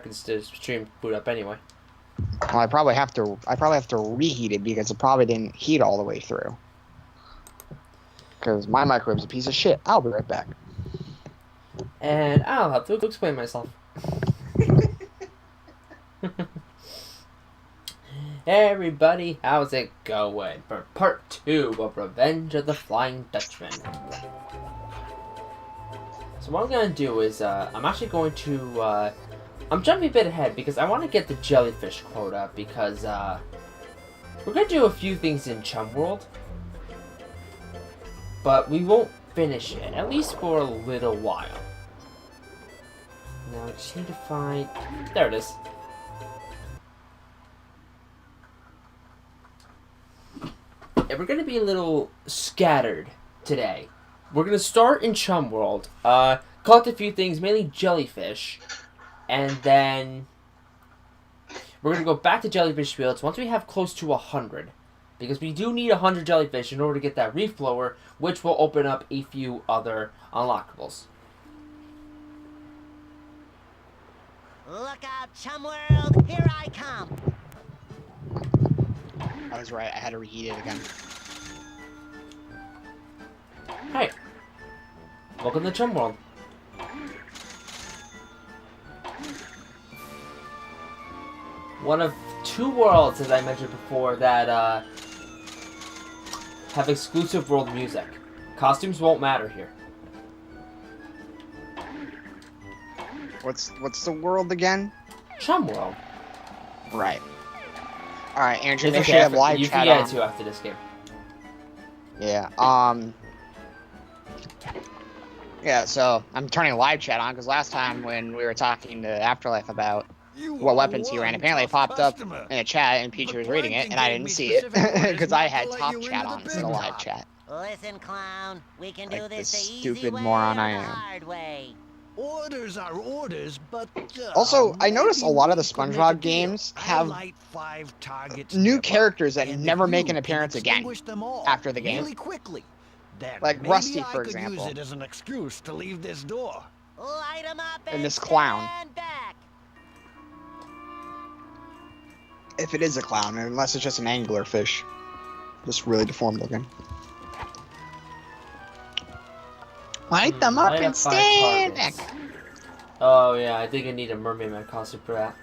to stream boot up anyway. Well, I probably have to reheat it because it probably didn't heat all the way through. Because my microwave's a piece of shit. I'll be right back. And I'll have to explain myself. Hey everybody, how's it going? For part 2 of Revenge of the Flying Dutchman. So what I'm going to do is, I'm actually going to, I'm jumping a bit ahead because I want to get the jellyfish quota because, we're going to do a few things in Chum World. But we won't finish it, at least for a little while. Now I just need to find, there it is. And we're going to be a little scattered today. We're going to start in Chum World, collect a few things, mainly jellyfish, and then we're going to go back to Jellyfish Fields once we have close to 100. Because we do need 100 jellyfish in order to get that reef blower, which will open up a few other unlockables. Look out, Chum World! Here I come! I was right. I had to reheat it again. Hey, welcome to Chum World. One of 2 worlds, as I mentioned before, that have exclusive world music. Costumes won't matter here. What's the world again? Chum World. Right. All right, Andrew. It's Make okay, sure you have live you chat can get on. it too after this game. Yeah. Yeah. So I'm turning live chat on because last time when we were talking to Afterlife about what weapons he ran, apparently it popped up in a chat and Peachy was reading it, and I didn't see it because I had top chat on instead of live chat. Listen, clown, we can do Like this the the easy stupid way moron or I the am. hard way. Orders are orders, but Also, I noticed a maybe lot of we the could make SpongeBob a deal. games I have light 5 targets new nearby, characters that and never if make you an can appearance again extinguish them all after the game. really quickly, then Like maybe Rusty, I for could example. use it as an excuse to leave this door. Light 'em up And and this clown. stand back. If it is a clown, unless it's just an anglerfish. Just really deformed looking. Light them up Light and up 5 stand back. targets. Oh yeah, I think I need a mermaid man costume for that.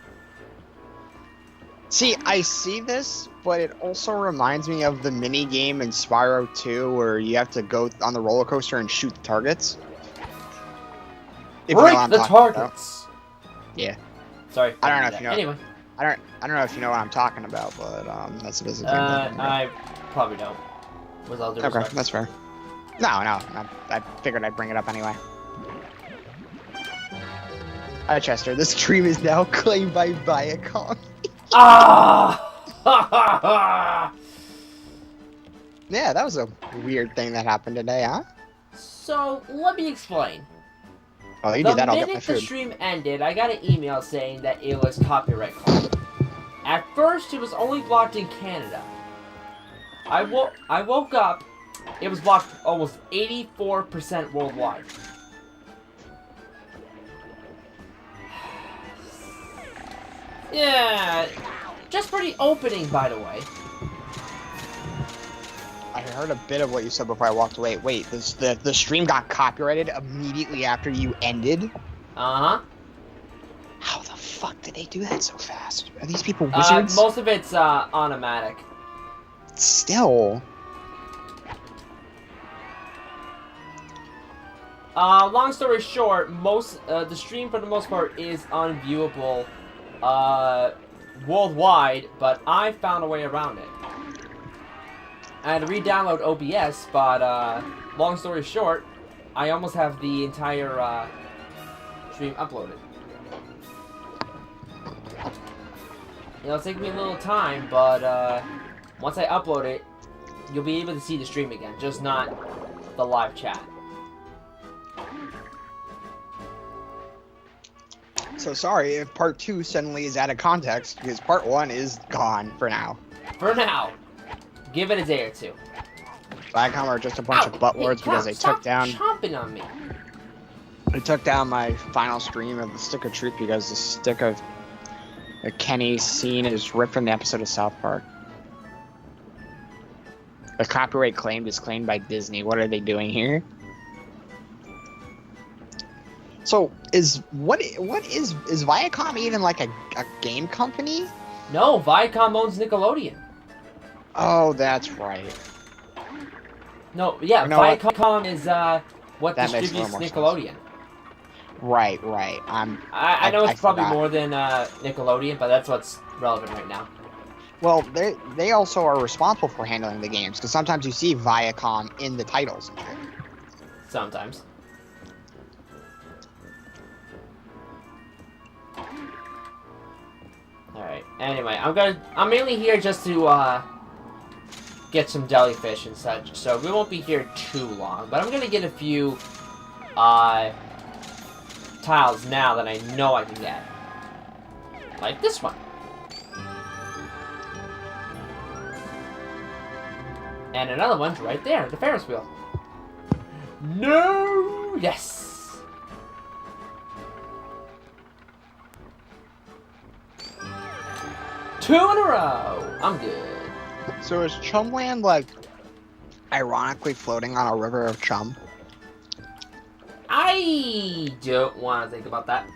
See, I see this, but it also reminds me of the mini game in Spyro 2 where you have to go on the roller coaster and shoot the targets. If you know what Break I'm the talking about. targets! Yeah. Sorry. I don't know did if you that. know. Anyway. I don't know if you know what I'm talking about, but that's the thing. I probably don't. With all due Okay, respect. that's fair. No, I figured I'd bring it up anyway. Hi, Chester. This stream is now claimed by Viacom. Ah! Yeah, that was a weird thing that happened today, huh? So, let me explain. Oh, you The did that, I'll get my minute the food. stream ended, I got an email saying that it was copyright claim. At first, it was only blocked in Canada. I woke up, it was blocked almost 84% worldwide. Yeah, just for the opening, by the way. I heard a bit of what you said before I walked away. Wait, the stream got copyrighted immediately after you ended? Uh-huh. How the fuck did they do that so fast? Are these people wizards? Most of it's automatic. Still. Long story short, the stream for the most part is unviewable worldwide, but I found a way around it. I had to re-download OBS, but long story short, I almost have the entire stream uploaded. It'll take me a little time, but once I upload it, you'll be able to see the stream again, just not the live chat. So sorry if part 2 suddenly is out of context, because part 1 is gone for now. For now. Give it a day or two. Viacom are just a bunch of buttwords because they stop took down... chomping on me. I took down my final stream of the Stick of Truth because the stick of Kenny's scene is ripped from the episode of South Park. The copyright claimed is claimed by Disney. What are they doing here? So is Viacom even like a game company? No, Viacom owns Nickelodeon. Oh, that's right. No, yeah, You know what? Viacom is what That makes a distributes little more Nickelodeon. Right. I know it's probably forgot. more than Nickelodeon, but that's what's relevant right now. Well, they also are responsible for handling the games because sometimes you see Viacom in the titles and shit. Sometimes. Alright, anyway, I'm mainly here just to, get some jellyfish and such, so we won't be here too long, but I'm gonna get a few, tiles now that I know I can get. Like this one. And another one's right there, the Ferris wheel. No! Yes! 2 in a row! I'm good. So is Chumland like ironically floating on a river of chum? I don't want to think about that.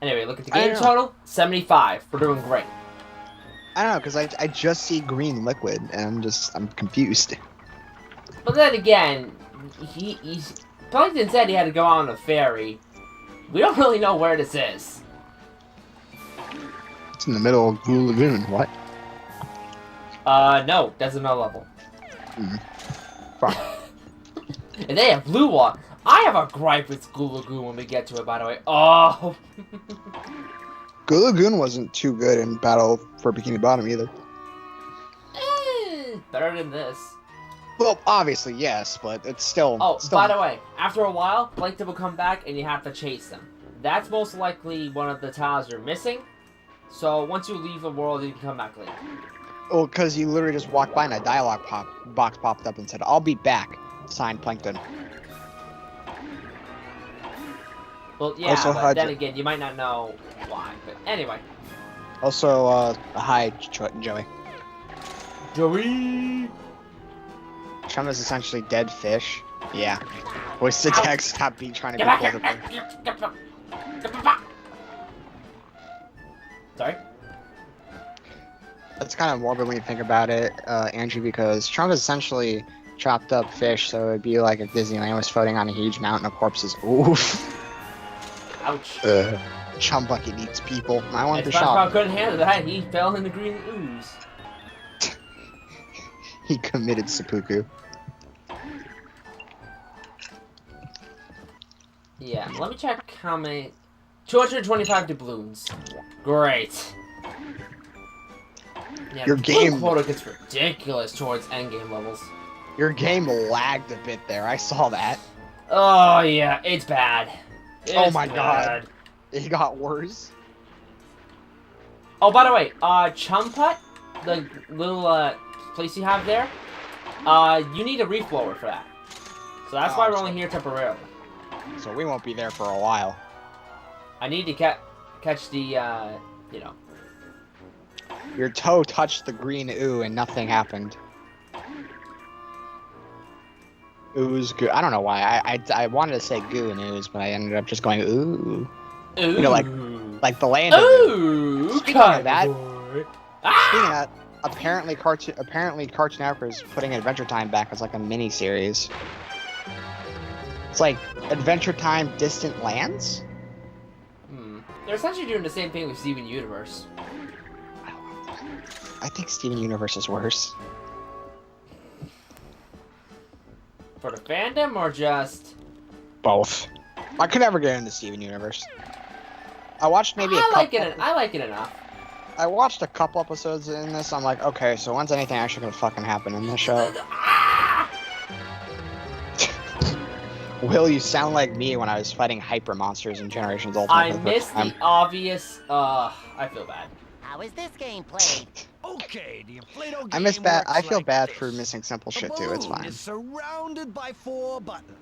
Anyway, look at the game total. 75. We're doing great. I don't know, because I just see green liquid, and I'm confused. But then again, Plankton said he had to go on a ferry. We don't really know where this is. It's in the middle of Blue Lagoon, what? No, that's another level. Fuck. And they have blue water. I have a gripe with Blue Lagoon when we get to it, by the way. Oh! Blue Lagoon wasn't too good in Battle for Bikini Bottom either. Better than this. Well, obviously, yes, but it's still... Oh, still... by the way, after a while, Plankton will come back and you have to chase them. That's most likely one of the tiles you're missing. So once you leave the world, you can come back later. Well, because you literally just walked by and a dialogue box popped up and said, "I'll be back." Signed, Plankton. Well, yeah, Also, but then again, you might not know why. But anyway. Also, hi, Joey. Joey! Chum is essentially dead fish. Yeah. Voice to text, stop trying to Get be back political. here! Sorry? That's kind of morbid when you think about it, Andrew, because Trump is essentially chopped up fish, so it'd be like if Disneyland was floating on a huge mountain of corpses. Oof. Ouch. Chum Bucket eats people. I want to SpongeBob shop. couldn't handle that. He fell in the green ooze. He committed seppuku. Yeah, let me check how many... 225 doubloons. Great. Yeah, Your the game- doubloon quota gets ridiculous towards endgame levels. Your game lagged a bit there. I saw that. Oh, yeah, it's bad. Oh my It's God. bad. It got worse. Oh, by the way, Chum Putt, the little, place you have there, you need a reflower for that. So that's why we're only here temporarily. So we won't be there for a while. I need to catch the, you know. Your toe touched the green ooh and nothing happened. Ooze goo. I don't know why. I wanted to say goo and ooze, but I ended up just going ooh. Ooh. You know, like the land of Ooh. Speaking of that, Ah! Speaking of that, apparently Cartoon Network is putting Adventure Time back as like a mini series. It's like Adventure Time Distant Lands. They're essentially doing the same thing with Steven Universe. I think Steven Universe is worse. For the fandom or just... Both. I could never get into Steven Universe. I watched maybe I like it enough. I watched a couple episodes in this. I'm like, okay, so when's anything actually gonna fucking happen in this show? Will, you sound like me when I was fighting hyper monsters in Generations Ultimate. I missed the obvious. I feel bad. How is this game played? Okay, the Inflato game I works feel like bad this. for missing simple The shit too. It's balloon fine. is surrounded by 4 buttons.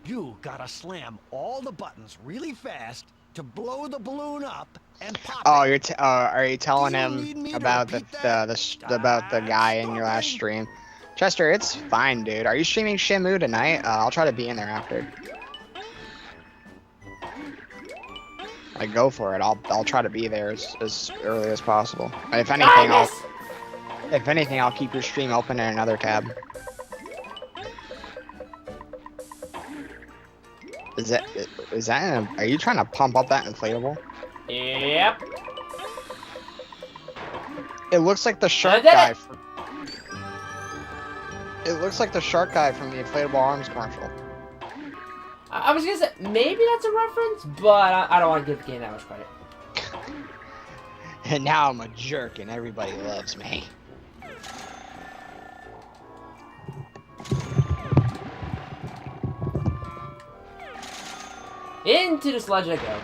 You gotta slam all the buttons really fast to blow the balloon up and pop Oh, it. are you telling Do you him need me to about repeat that? about the guy in your last Stopping. stream? Chester, it's fine, dude. Are you streaming Shenmue tonight? I'll try to be in there after. Like, go for it. I'll try to be there as early as possible. If anything, I'll keep your stream open in another tab. Are you trying to pump up that inflatable? Yep. It looks like the shark did guy. it. It looks like the shark guy from the inflatable arms commercial. I was gonna say, maybe that's a reference, but I don't want to give the game that much credit. And now I'm a jerk and everybody loves me. Into the sludge I go.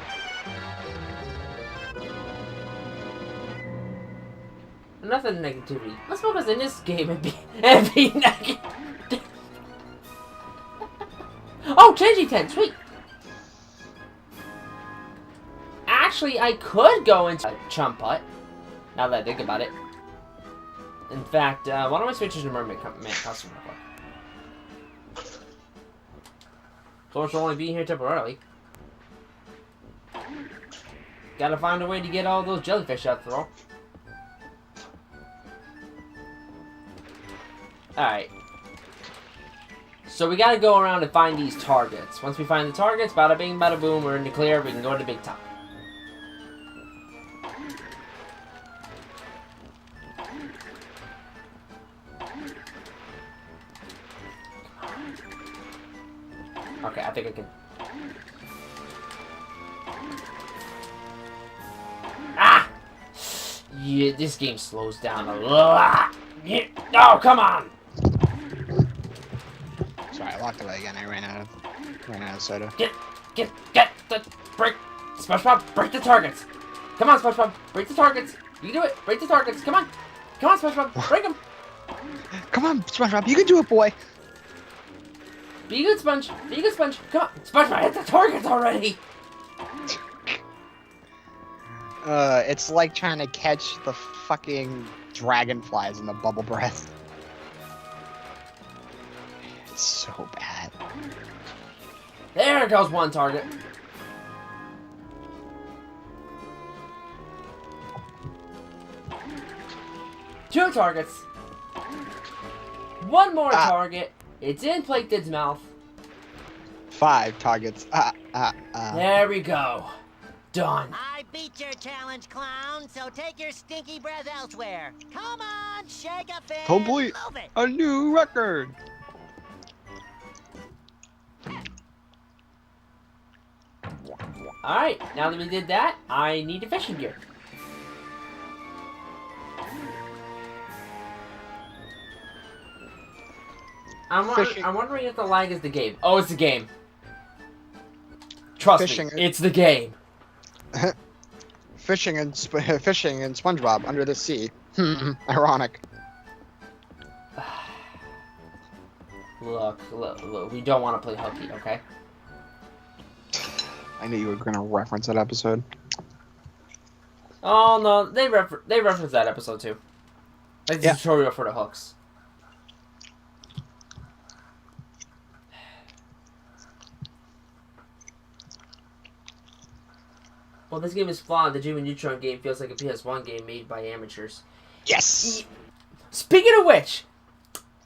Nothing negativity. Let's focus in this game and be negative. Oh, changing tent, sweet. Actually, I could go into Chump Hut. Now that I think about it. In fact, why don't I switch to Mermaid Customer real quick? Of course, we'll only be here temporarily. Gotta find a way to get all those jellyfish out the door. Alright. So we gotta go around and find these targets. Once we find the targets, bada bing, bada boom, we're in the clear, we can go to the big top. Okay, I think I can. Ah! Yeah, this game slows down a lot. Yeah. Oh, come on! Sorry, I locked away again. I ran out of soda. Get the break, SpongeBob, break the targets. Come on, SpongeBob, break the targets. You can do it. Break the targets. Come on, SpongeBob, break them. Come on, SpongeBob, you can do it, boy. Be good, Sponge. Be good, Sponge. Come on, SpongeBob, hit the targets already. It's like trying to catch the fucking dragonflies in the bubble breath. It's so bad. There goes one target. Two targets. One more target. It's in Plankton's mouth. 5 targets. There we go. Done. I beat your challenge, clown, so take your stinky breath elsewhere. Come on, shake a fin. Complete Move it. a new record. Alright, now that we did that, I need a fishing gear. I'm wondering if the lag is the game. Oh, it's the game. Trust me, it's the game. Fishing and SpongeBob under the sea. Ironic. Look, we don't want to play hooky, okay? I knew you were gonna reference that episode. Oh no, they referenced that episode too. It's a tutorial for the hooks. Well, this game is flawed. The Jimmy Neutron game feels like a PS1 game made by amateurs. Yes! Speaking of which,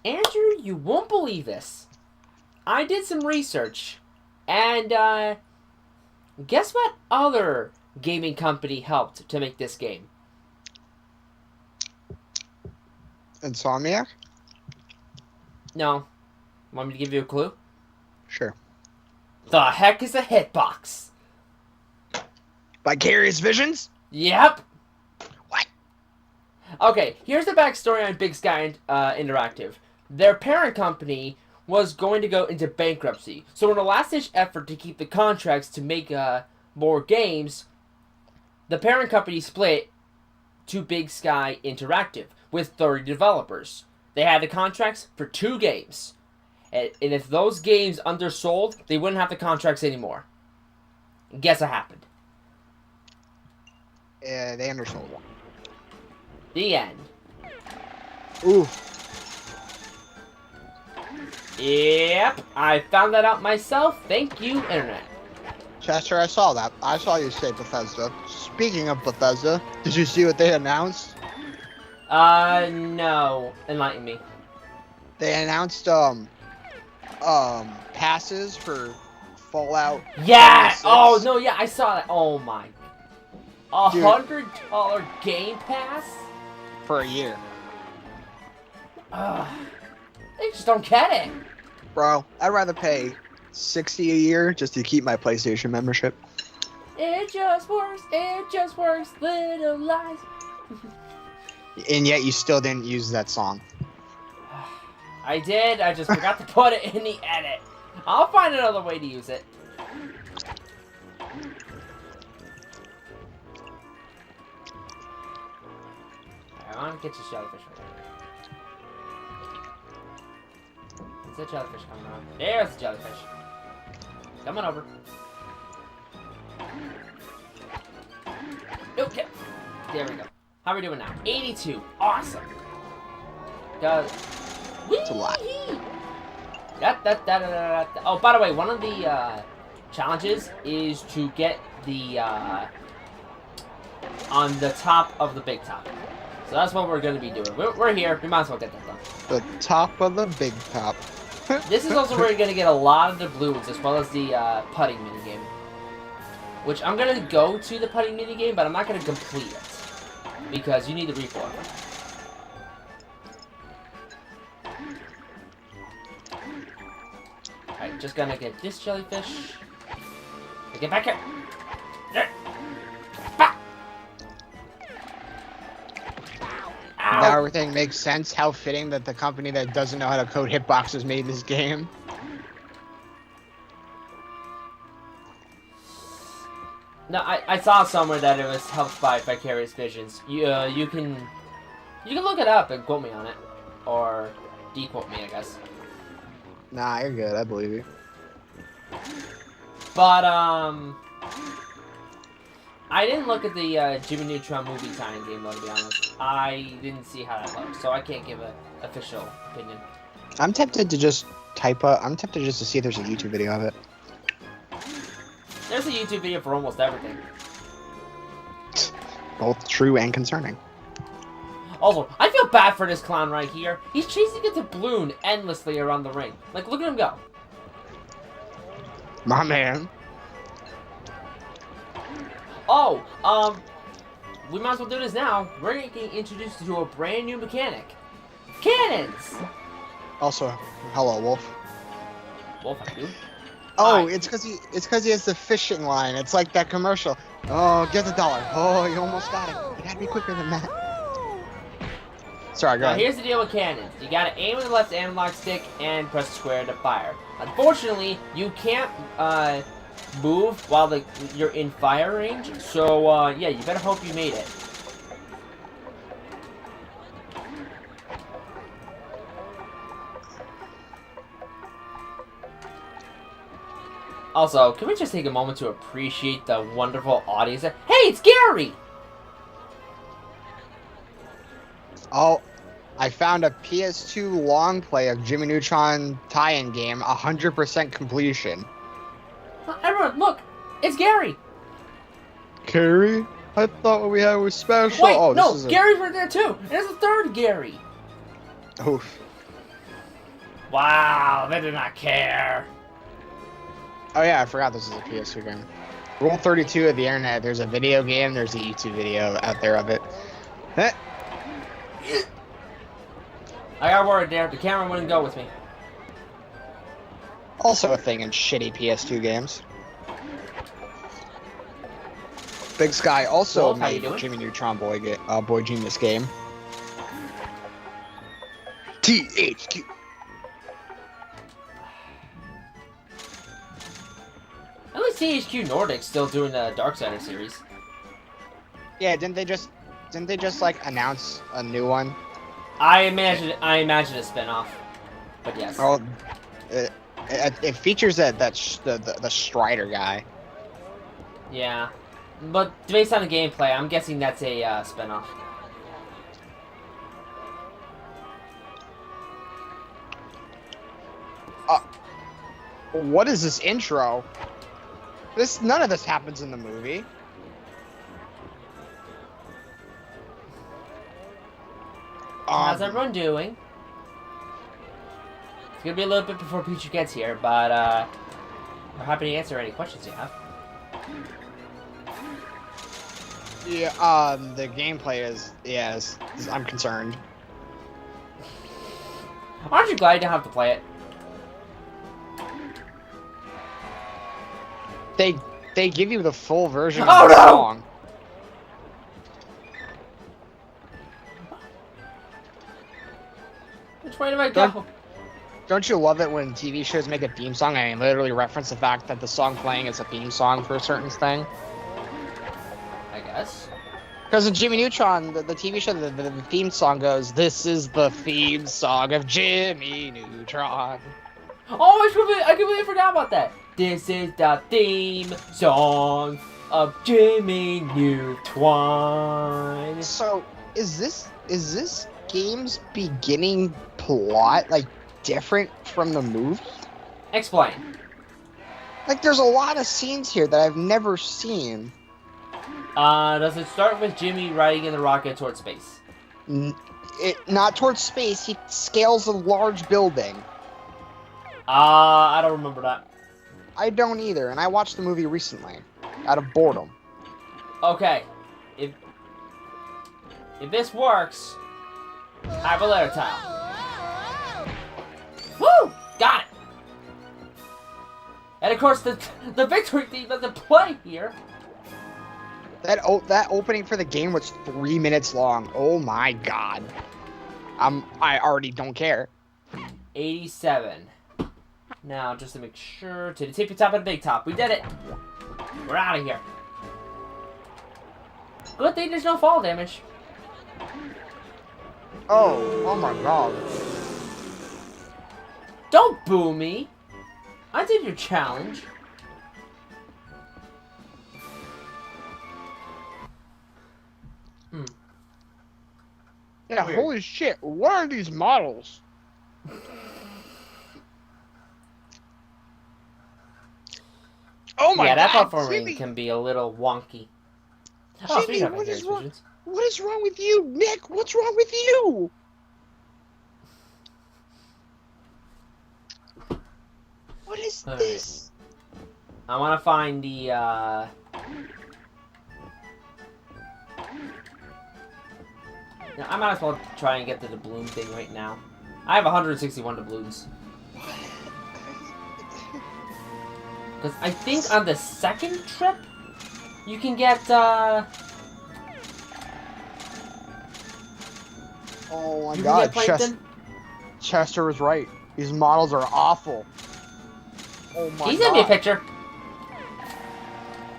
Andrew, you won't believe this. I did some research, and guess what other gaming company helped to make this game? Insomniac? No. Want me to give you a clue? Sure. The heck is a hitbox? Vicarious Visions? Yep. What? Okay, here's the backstory on Big Sky Interactive. Their parent company was going to go into bankruptcy. So in a last-ditch effort to keep the contracts to make more games, the parent company split to Big Sky Interactive with 30 developers. They had the contracts for 2 games. And if those games undersold, they wouldn't have the contracts anymore. And guess what happened? They undersold one. The end. Ooh. Yep, I found that out myself. Thank you, Internet. Chester, I saw that. I saw you say Bethesda. Speaking of Bethesda, did you see what they announced? No. Enlighten me. They announced, passes for Fallout. Yeah! 76. Oh, no, yeah, I saw that. Oh, my. $100 Game Pass? For a year. They just don't get it. Bro, I'd rather pay $60 a year just to keep my PlayStation membership. It just works, little lies. And yet you still didn't use that song. I did, I just forgot to put it in the edit. I'll find another way to use it. Alright, I want to get your jellyfish right now. Where's the jellyfish coming around? There's the jellyfish. Come on over. Okay. There we go. How are we doing now? 82. Awesome. It's a lot. Oh, by the way, one of the challenges is to get the on the top of the big top. So that's what we're going to be doing. We're here. We might as well get that done. The top of the big top. This is also where you're going to get a lot of the balloons, as well as the putting minigame. Which I'm going to go to the putting minigame, but I'm not going to complete it. Because you need the refill. Alright, just gonna get this jellyfish. Get back here! There. Bah. Now everything makes sense. How fitting that the company that doesn't know how to code hitboxes made this game. No, I saw somewhere that it was helped by Vicarious Visions. You can look it up and quote me on it, or dequote me, I guess. Nah, you're good. I believe you. But I didn't look at the Jimmy Neutron movie tie-in game though. To be honest, I didn't see how that looked, so I can't give an official opinion. I'm tempted to just I'm tempted just to see if there's a YouTube video of it. There's a YouTube video for almost everything. Both true and concerning. Also, I feel bad for this clown right here. He's chasing a balloon endlessly around the ring. Like, look at him go. My man. Oh, we might as well do this now. We're getting introduced to a brand new mechanic. Cannons! Also, hello, Wolf. Wolf, I do. Oh, Hi. it's because he has the fishing line. It's like that commercial. Oh, get the dollar. Oh, you almost got it. You gotta be quicker than that. Sorry, go Now, ahead. here's the deal with cannons. You gotta aim with the left analog stick and press square to fire. Unfortunately, you can't move while you're in fire range. So, yeah, you better hope you made it. Also, can we just take a moment to appreciate the wonderful audience? Hey, it's Gary! Oh, I found a PS2 long play of Jimmy Neutron tie-in game, 100% completion. Everyone, look! It's Gary! Carrie? I thought what we had was special. Wait, oh, no, this is Gary's right there too! And there's a third Gary! Oof. Wow, they did not care. Oh yeah, I forgot this is a PS2 game. Rule 32 of the internet, there's a video game, there's a YouTube video out there of it. Eh. I got word there, the camera wouldn't go with me. Also a thing in shitty PS2 games. Big Sky also Wolf, how you made doing? Jimmy Neutron Boy Genius game. THQ. At least THQ Nordic's still doing the Darksider series. Yeah, didn't Didn't they just like announce a new one? I imagine a spinoff, but yes. Oh, it features the Strider guy. Yeah, but based on the gameplay, I'm guessing that's a spinoff. What is this intro? None of this happens in the movie. How's everyone doing? It's gonna be a little bit before Pichu gets here, but we're happy to answer any questions you have. Yeah, the gameplay is, I'm concerned. Aren't you glad you don't have to play it? They give you the full version of Oh, the no! song. Which way do I go? Don't you love it when TV shows make a theme song and they literally reference the fact that the song playing is a theme song for a certain thing? I guess. Because in Jimmy Neutron, the TV show, the theme song goes, "This is the theme song of Jimmy Neutron." Oh, I completely forgot about that. This is the theme song of Jimmy Neutron. So, is this game's beginning plot like different from the movie? Explain. Like, there's a lot of scenes here that I've never seen. Does it start with Jimmy riding in the rocket towards space? Not towards space. He scales a large building. I don't remember that. I don't either, and I watched the movie recently, out of boredom. Okay, if this works, I have a letter tile. Woo! Got it! And of course, the victory theme doesn't play here. That opening for the game was 3 minutes long. Oh my god. I already don't care. 87. Now, just to make sure, to the tippy top of the big top. We did it! We're out of here. Good thing there's no fall damage. Oh my god. Don't boo me! I did your challenge. Yeah, weird. Holy shit, what are these models? Oh my god! Yeah, that platforming can be a little wonky. Jimmy, what is wrong? What is wrong with you, Nick? What's wrong with you? What is this? I want to find the, I might as well try and get the doubloon thing right now. I have 161 doubloons. Because I think on the second trip, you can get, oh my god, Chester was right. These models are awful. Oh my god. He's gonna be a picture.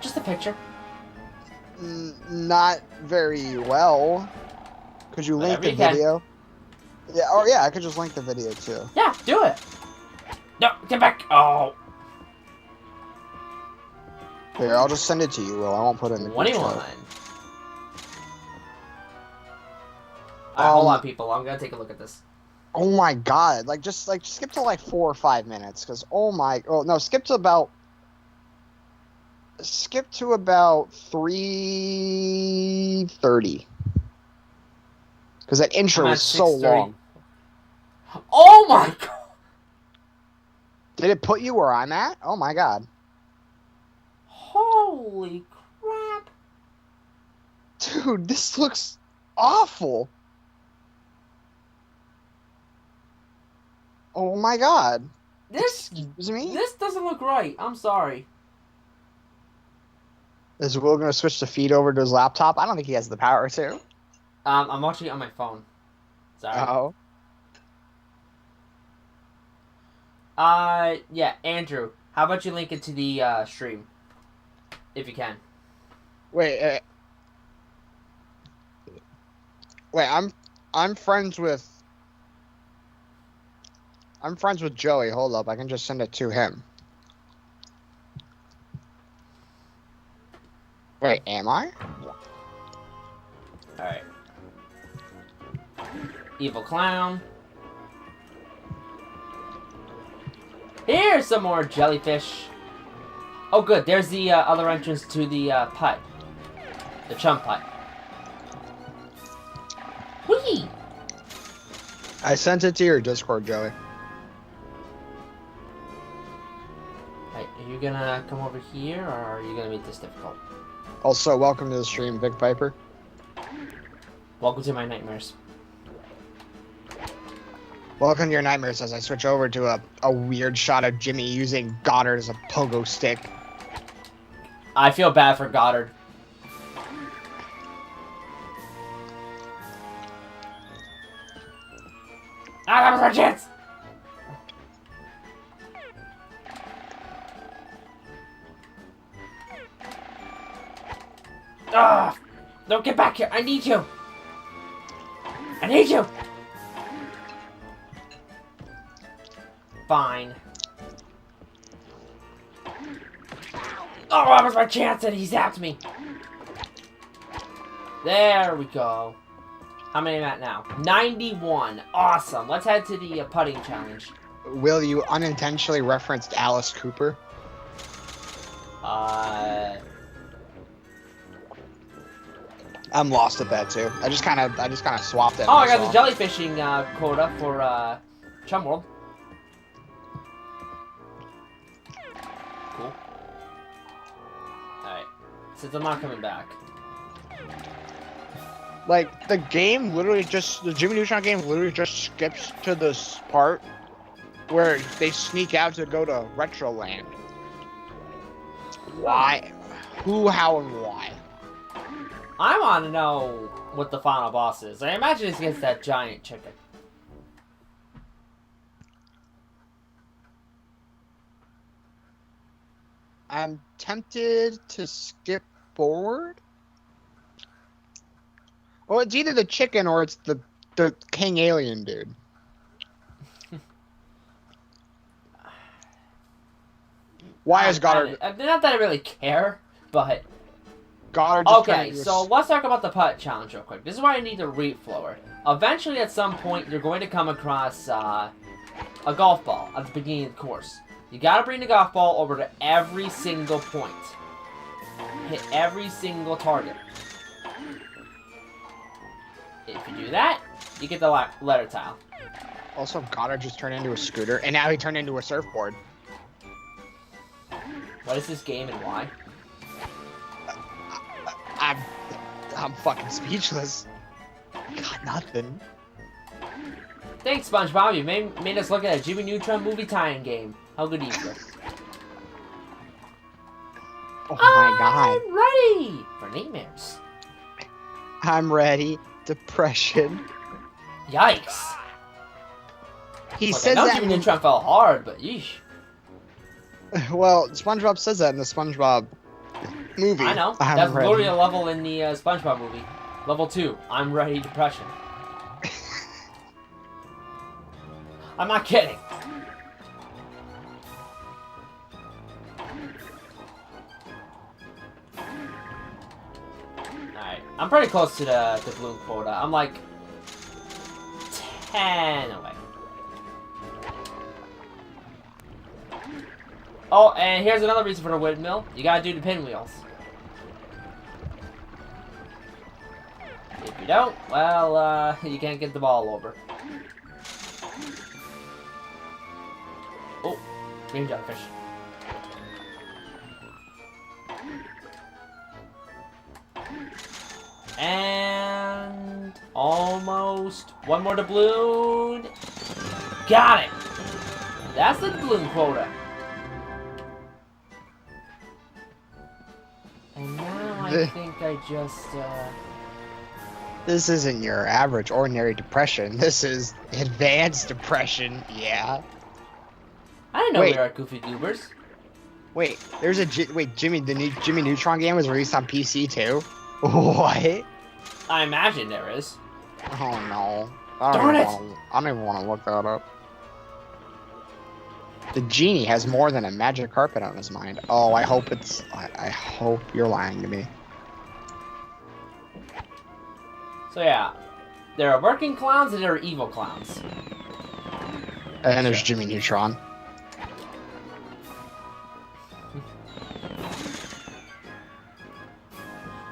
Just a picture. Not very well. Could you link the video? Yeah, or yeah, I could just link the video too. Yeah, do it. No, get back. Oh. Here, I'll just send it to you, Will. I won't put it in the 21. Hold on, people. I'm gonna take a look at this. Oh my god! Just skip to like 4 or 5 minutes, cause oh my, oh no, skip to about 3:30. Cause that intro is so long. Oh my god! Did it put you where I'm at? Oh my god! Holy crap! Dude, this looks awful. Oh my god. Excuse me? This doesn't look right. I'm sorry. Is Will gonna switch the feed over to his laptop? I don't think he has the power to. I'm watching it on my phone. Sorry. Oh. Yeah, Andrew, how about you link it to the stream, if you can. Wait. Wait, I'm friends with Joey. Hold up, I can just send it to him. Wait, am I? Alright. Evil clown. Here's some more jellyfish. Oh good, there's the other entrance to the putt. The chum putt. Whee! I sent it to your Discord, Joey. Alright, are you gonna come over here, or are you gonna make this difficult? Also, welcome to the stream, Vic Viper. Welcome to my nightmares. Welcome to your nightmares as I switch over to a weird shot of Jimmy using Goddard as a pogo stick. I feel bad for Goddard. Ah, that was our chance! Ah! Don't get back here! I need you! I need you! Fine. Oh, that was my chance and he zapped me! There we go. How many am I at now? 91. Awesome. Let's head to the putting challenge. Will, you unintentionally referenced Alice Cooper? I'm lost at that too. I just kind of swapped it. Oh, I got the jellyfishing quota for Chum World. Cool. Alright. Since I'm not coming back. Like, the game literally just, the Jimmy Neutron game literally just skips to this part where they sneak out to go to Retro Land. Why? Who, how, and why? I want to know what the final boss is. I imagine it's against that giant chicken. I'm tempted to skip forward. Well, it's either the chicken or it's the king alien dude. Why is Goddard? Not that I really care, but Goddard just okay. So let's talk about the putt challenge real quick. This is why I need a reef flower. Eventually, at some point, you're going to come across a golf ball at the beginning of the course. You gotta bring the golf ball over to every single point. Hit every single target. If you do that, you get the letter tile. Also, Goddard just turned into a scooter, and now he turned into a surfboard. What is this game and why? I'm fucking speechless. Got nothing. Thanks, SpongeBob. You made us look at a Jimmy Neutron movie tie-in game. How good is it? Oh my god. I'm ready for nightmares. I'm ready. Depression. Yikes. He Look, says I know that. Jimmy Neutron fell hard, but yeesh. Well, SpongeBob says that in the SpongeBob movie. I know. I'm That's ready. literally a level in the SpongeBob movie. Level 2. I'm ready. Depression. I'm not kidding. Alright. I'm pretty close to the balloon quota. I'm like 10 away. Oh, and here's another reason for the windmill. You gotta do the pinwheels. If you don't, well, you can't get the ball over. Oh, green jellyfish. And almost one more doubloon. Got it. That's the doubloon quota. And now I think I just This isn't your average ordinary depression. This is advanced depression. Yeah. I didn't know Wait. we were at Goofy Goobers. Wait, there's a Jimmy. The new Jimmy Neutron game was released on PC too. What? I imagine there is. Oh no. Darn it! I don't even want to look that up. The genie has more than a magic carpet on his mind. Oh, I hope it's... I hope you're lying to me. So yeah, there are working clowns and there are evil clowns. And then there's Jimmy Neutron.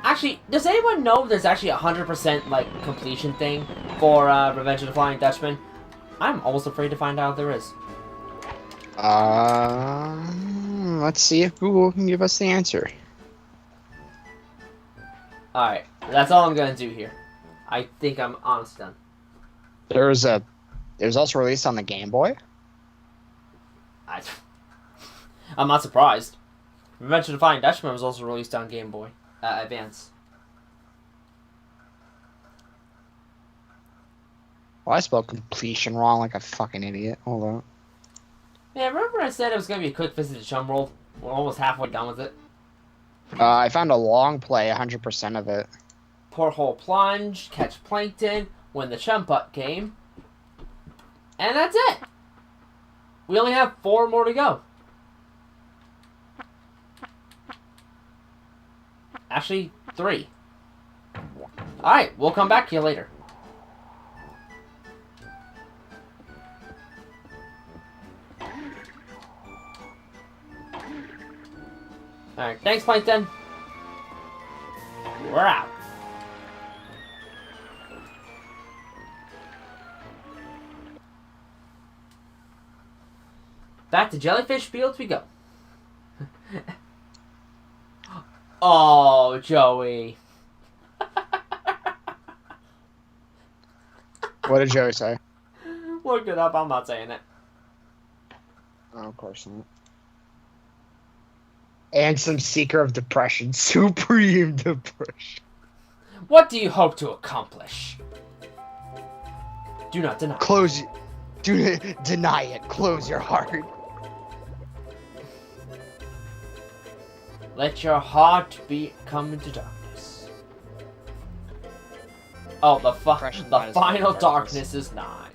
Actually, does anyone know there's actually 100% like completion thing for Revenge of the Flying Dutchman? I'm almost afraid to find out if there is. Let's see if Google can give us the answer. Alright, that's all I'm gonna do here. I think I'm almost done. It was also released on the Game Boy. I'm not surprised. Revenge of the Flying Dutchman was also released on Game Boy Advance. Well, I spelled completion wrong like a fucking idiot. Hold on. Yeah, remember I said it was gonna be a quick visit to Chum World? We're almost halfway done with it. I found a long play, 100% of it. Porthole plunge, catch plankton, win the chum putt game. And that's it! We only have 4 more to go. Actually, 3. Alright, we'll come back to you later. Alright, thanks, Plankton. We're out. Back to Jellyfish Fields we go. Oh, Joey. What did Joey say? Look it up, I'm not saying it. Oh, of course not. And some Seeker of Depression. Supreme Depression. What do you hope to accomplish? Do not deny. Do deny it. Close your heart. Let your heart come into darkness. Oh, the final darkness is nigh.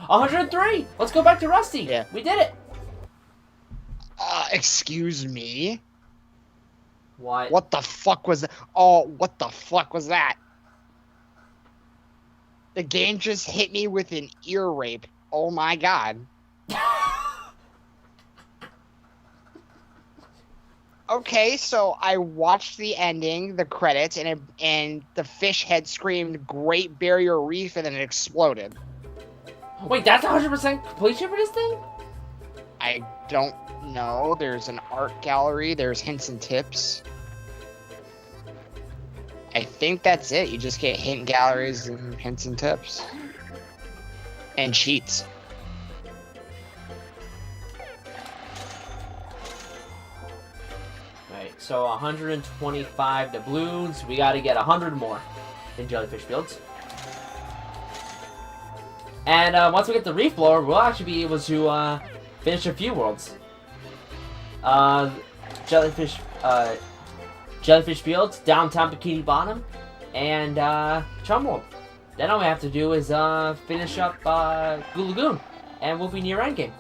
103! Let's go back to Rusty! Yeah. We did it! Excuse me? What? What the fuck was that? Oh, what the fuck was that? The game just hit me with an ear rape. Oh my god. Okay, so I watched the ending, the credits, and the fish head screamed Great Barrier Reef and then it exploded. Wait, that's 100% completion for this thing? I don't know. There's an art gallery, there's hints and tips. I think that's it. You just get hint galleries and hints and tips. And cheats. Right, so 125 doubloons. We gotta get 100 more in Jellyfish Fields. And once we get the Reef Blower, we'll actually be able to finish a few worlds. Jellyfish Fields, Downtown Bikini Bottom, and Chum World. Then all we have to do is finish up Goo Lagoon, and we'll be near endgame.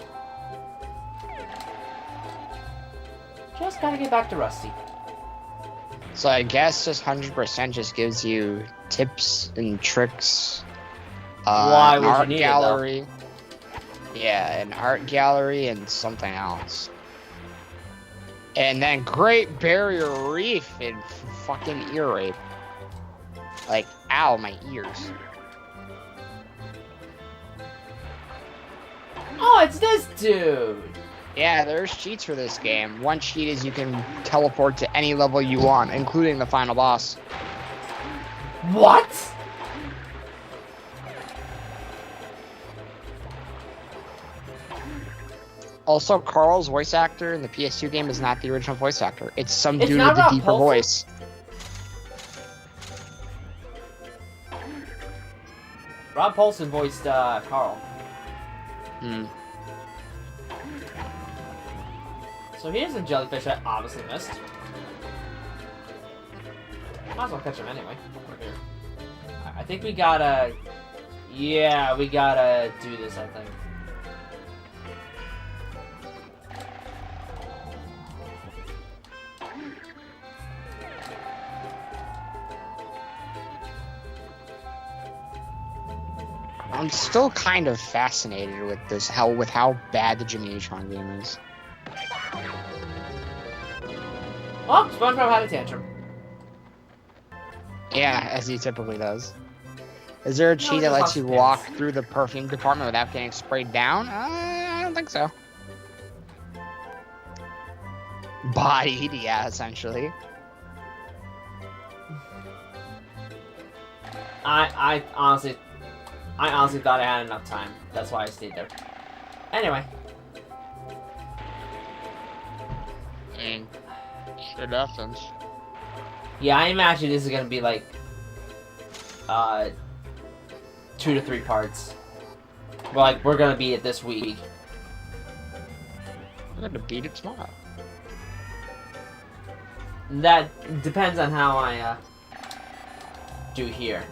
Just gotta get back to Rusty. So I guess just 100% just gives you tips and tricks. Why an would you art need gallery. it, Yeah, an art gallery and something else. And then Great Barrier Reef and fucking ear rape. Like, ow, my ears. Oh, it's this dude! Yeah, there's cheats for this game. One cheat is you can teleport to any level you want, including the final boss. What? Also, Carl's voice actor in the PS2 game is not the original voice actor. It's some It's dude not with a Rob deeper Paulson? voice. Rob Paulson voiced Carl. Hmm. So here's a jellyfish I obviously missed. Might as well catch him anyway. Over here. I I think we gotta... Yeah, we gotta do this, I think. I'm still kind of fascinated with this, how bad the Jimmy Neutron game is. Oh, SpongeBob had a tantrum. Yeah, as he typically does. Is there a cheat that just lets lost you pants. walk through the perfume department without getting sprayed down? I don't think so. Bodied, yeah, essentially. I honestly thought I had enough time. That's why I stayed there. Anyway. Good essence. Yeah, I imagine this is gonna be like 2 to 3 parts. But like we're gonna beat it this week. I'm gonna beat it tomorrow. That depends on how I do here.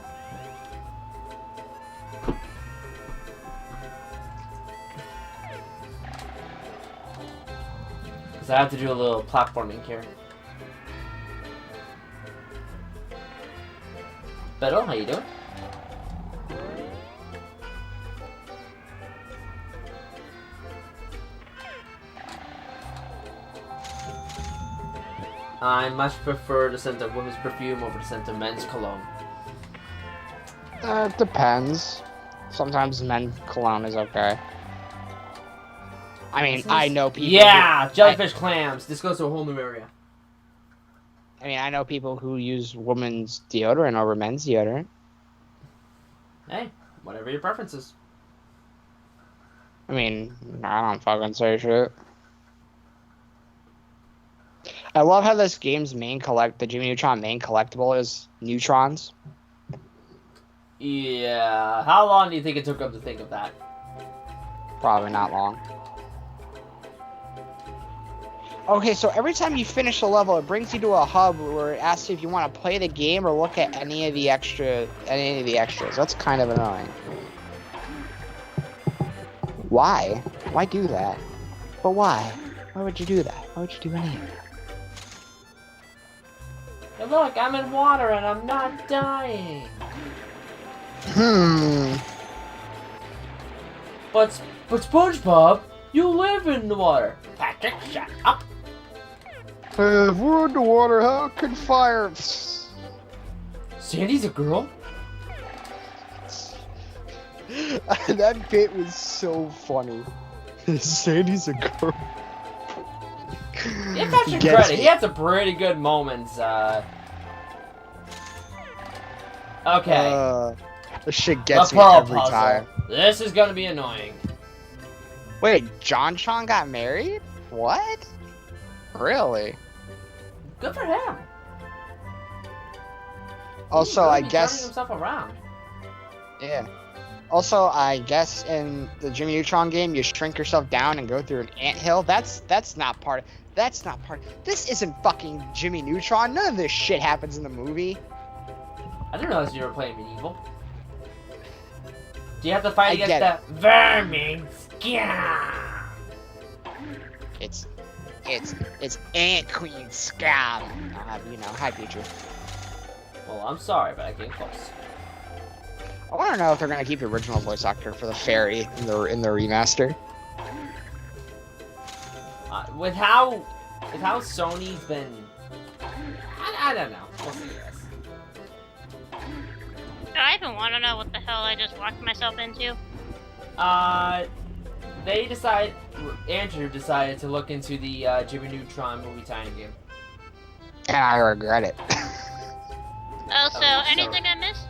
So I have to do a little platforming here. Beto, how you doing? I much prefer the scent of women's perfume over the scent of men's cologne. It depends. Sometimes men's cologne is okay. I mean, I know people. Yeah, jellyfish clams. This goes to a whole new area. I mean, I know people who use women's deodorant over men's deodorant. Hey, whatever your preference is. I mean, I don't fucking say shit. I love how this game's the Jimmy Neutron main collectible is neutrons. Yeah, how long do you think it took them to think of that? Probably not long. Okay, so every time you finish a level, it brings you to a hub where it asks you if you want to play the game or look at any of the extras. That's kind of annoying. Why? Why do that? But why? Why would you do that? Why would you do any of that? Hey, look, I'm in water and I'm not dying. But SpongeBob, you live in the water. Patrick, shut up. If we're underwater, how can fire? Sandy's a girl? That bit was so funny. Sandy's a girl. Give Patrick credit. He had some pretty good moments. Okay. This shit gets the me pearl every puzzle. time. This is gonna be annoying. Wait, John Chong got married? What? Really? Good for him. Also, He's I really turning guess. himself around. Yeah. Also, I guess in the Jimmy Neutron game, you shrink yourself down and go through an anthill. That's not part. That's not part. This isn't fucking Jimmy Neutron. None of this shit happens in the movie. I didn't realize you were playing medieval. Do you have to fight I against get the vermin? Yeah. It's Ant Queen Scab. Hi Pichu. Well, I'm sorry, but I came close. I want to know if they're gonna keep the original voice actor for the fairy in the remaster. With how Sony's been, I don't know. We'll see this. I even want to know what the hell I just walked myself into. Andrew decided to look into the Jimmy Neutron movie tie-in game. And I regret it. Oh, so anything I missed?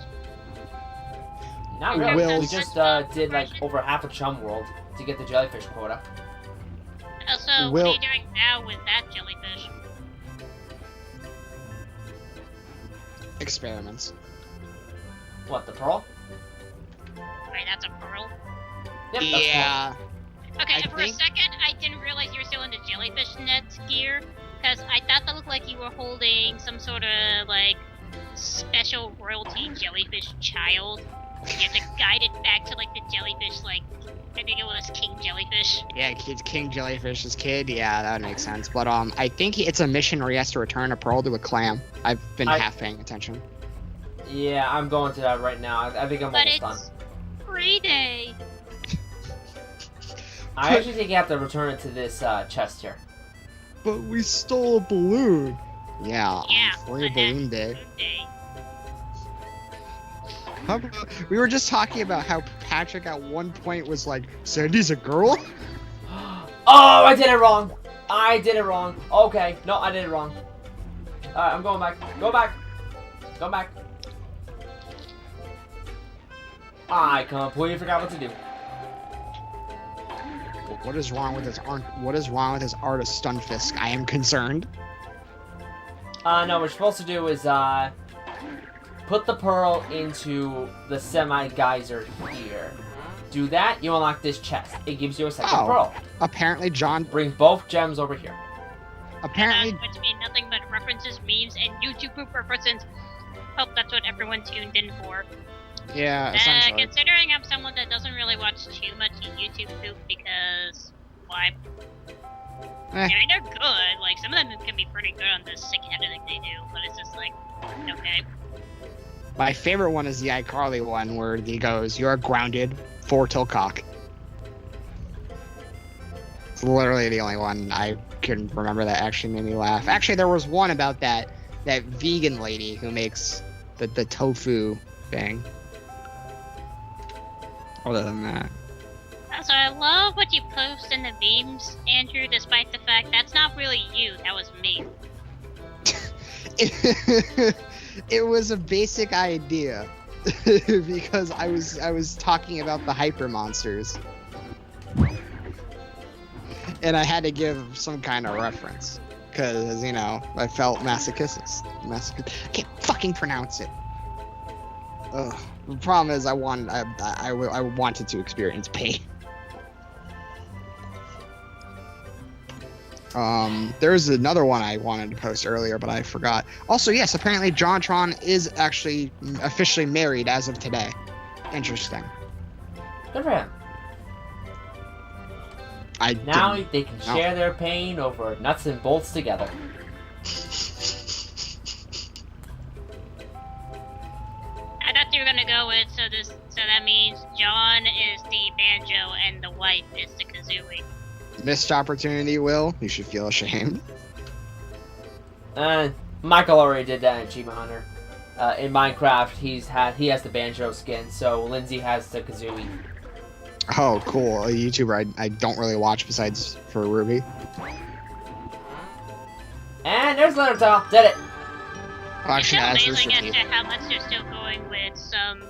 Not really. Will- We just did like over half a Chum World to get the jellyfish quota. Oh, so what are you doing now with that jellyfish? Experiments. What, the pearl? Wait, that's a pearl? Yep, that's Yeah. Okay, I and for think- a second, I didn't realize you were still in the jellyfish net gear, because I thought that looked like you were holding some sort of, like, special royalty jellyfish child. You have to guide it back to like the jellyfish, like I think it was King Jellyfish. Yeah, King Jellyfish's kid. Yeah, that would make sense. But I think it's a mission where he has to return a pearl to a clam. I've been half paying attention. Yeah, I'm going to that right now. I think I'm almost done. Free day. I actually think you have to return it to this chest here. But we stole a balloon. Yeah, free but balloon day. Balloon day. We were just talking about how Patrick at one point was like, Sandy's a girl? Oh, I did it wrong. I did it wrong. Okay, no, I did it wrong. Alright, I'm going back. Go back. Go back. I completely forgot what to do. What is wrong with his art? What is wrong with his art of Stunfisk? I am concerned. No, what you're supposed to do is, put the pearl into the semi-geyser here. Do that, you unlock this chest. It gives you a second pearl. Apparently John... Bring both gems over here. Apparently... That's going to be nothing but references, memes, and YouTube poop references. Hope that's what everyone tuned in for. Yeah, essentially. Considering I'm someone that doesn't really watch too much YouTube poop because... why? I mean, they're good. Like, some of them can be pretty good on this sick editing they do, but it's just like, okay. My favorite one is the iCarly one where he goes, "You're grounded for Tilcock." It's literally the only one I can remember that actually made me laugh. Actually, there was one about that vegan lady who makes the tofu thing. Other than that. Also, I love what you post in the memes, Andrew, despite the fact that's not really you, that was me. It was a basic idea because I was talking about the hyper monsters, and I had to give some kind of reference because I felt masochistic. I can't fucking pronounce it. Ugh. The problem is I wanted to experience pain. There's another one I wanted to post earlier, but I forgot. Also, yes, apparently JonTron is actually officially married as of today. Interesting. Good for him. Now they can share their pain over nuts and bolts together. I thought you were gonna go with so that means John is the banjo and the wife is the kazooie. Missed opportunity, Will. You should feel ashamed. Michael already did that in Achievement Hunter. In Minecraft, he has the banjo skin, so Lindsay has the kazooie. Oh, cool. A YouTuber I don't really watch besides for Ruby. And there's Leonard. Did it. It's amazing as to how much they're still going with some,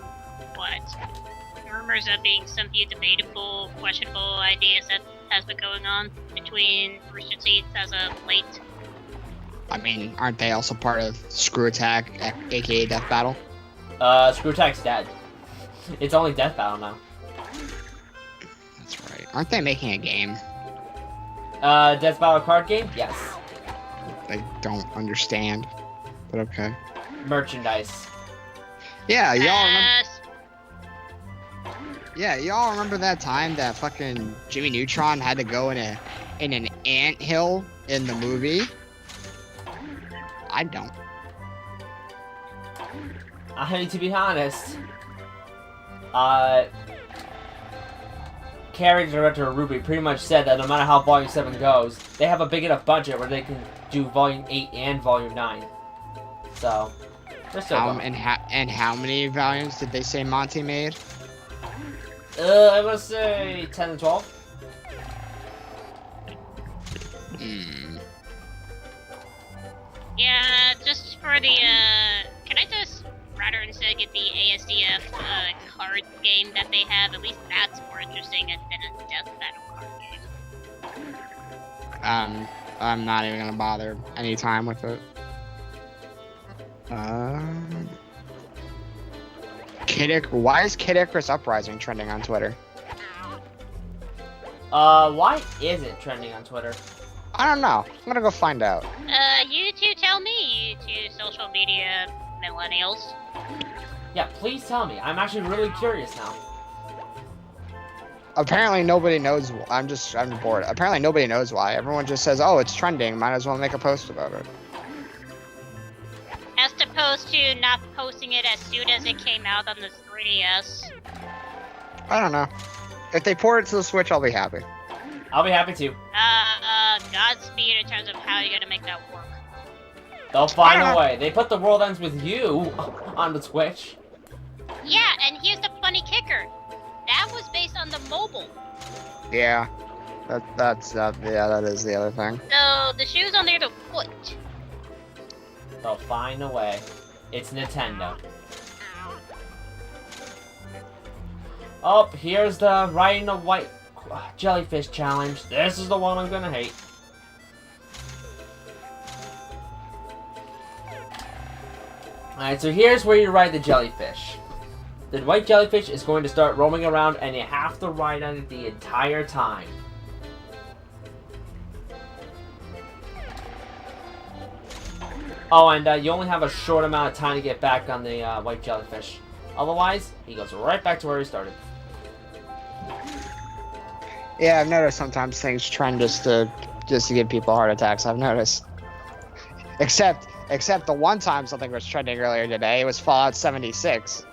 rumors of being some few debatable, questionable ideas that has been going on between Rooster Teeth as of late. I mean, aren't they also part of Screw Attack, aka Death Battle? Screw Attack's dead. It's only Death Battle now. That's right. Aren't they making a game? Death Battle card game? Yes. I don't understand, but okay. Merchandise. Yeah, y'all remember... Yeah, y'all remember that time that fucking Jimmy Neutron had to go in an anthill in the movie? I don't. I mean, to be honest, character director Ruby pretty much said that no matter how Volume 7 goes, they have a big enough budget where they can do Volume 8 and Volume 9. So, they're still going. And how many volumes did they say Monty made? I'm gonna say 10 and 12. Yeah, just for the, can I just rather instead get the ASDF card game that they have? At least that's more interesting than a Death Battle card game. I'm not even gonna bother any time with it. Why is Kid Icarus Uprising trending on Twitter? Why is it trending on Twitter? I don't know. I'm gonna go find out. You two tell me, you two social media millennials. Yeah, please tell me. I'm actually really curious now. Apparently nobody knows. I'm bored. Apparently nobody knows why. Everyone just says, "Oh, it's trending. Might as well make a post about it." As opposed to not posting it as soon as it came out on the 3DS. I don't know. If they port it to the Switch, I'll be happy. I'll be happy to. Godspeed in terms of how you're gonna make that work. They'll find a way. They put The World Ends With You on the Switch. Yeah, and here's the funny kicker. That was based on the mobile. Yeah. That is the other thing. So the shoe's on the other foot. They'll find a way. It's Nintendo. Oh, here's the riding a white jellyfish challenge. This is the one I'm gonna hate. Alright, so here's where you ride the jellyfish. The white jellyfish is going to start roaming around and you have to ride on it the entire time. Oh, and you only have a short amount of time to get back on the white jellyfish. Otherwise, he goes right back to where he started. Yeah, I've noticed sometimes things trend just to give people heart attacks. I've noticed. Except the one time something was trending earlier today, it was Fallout 76.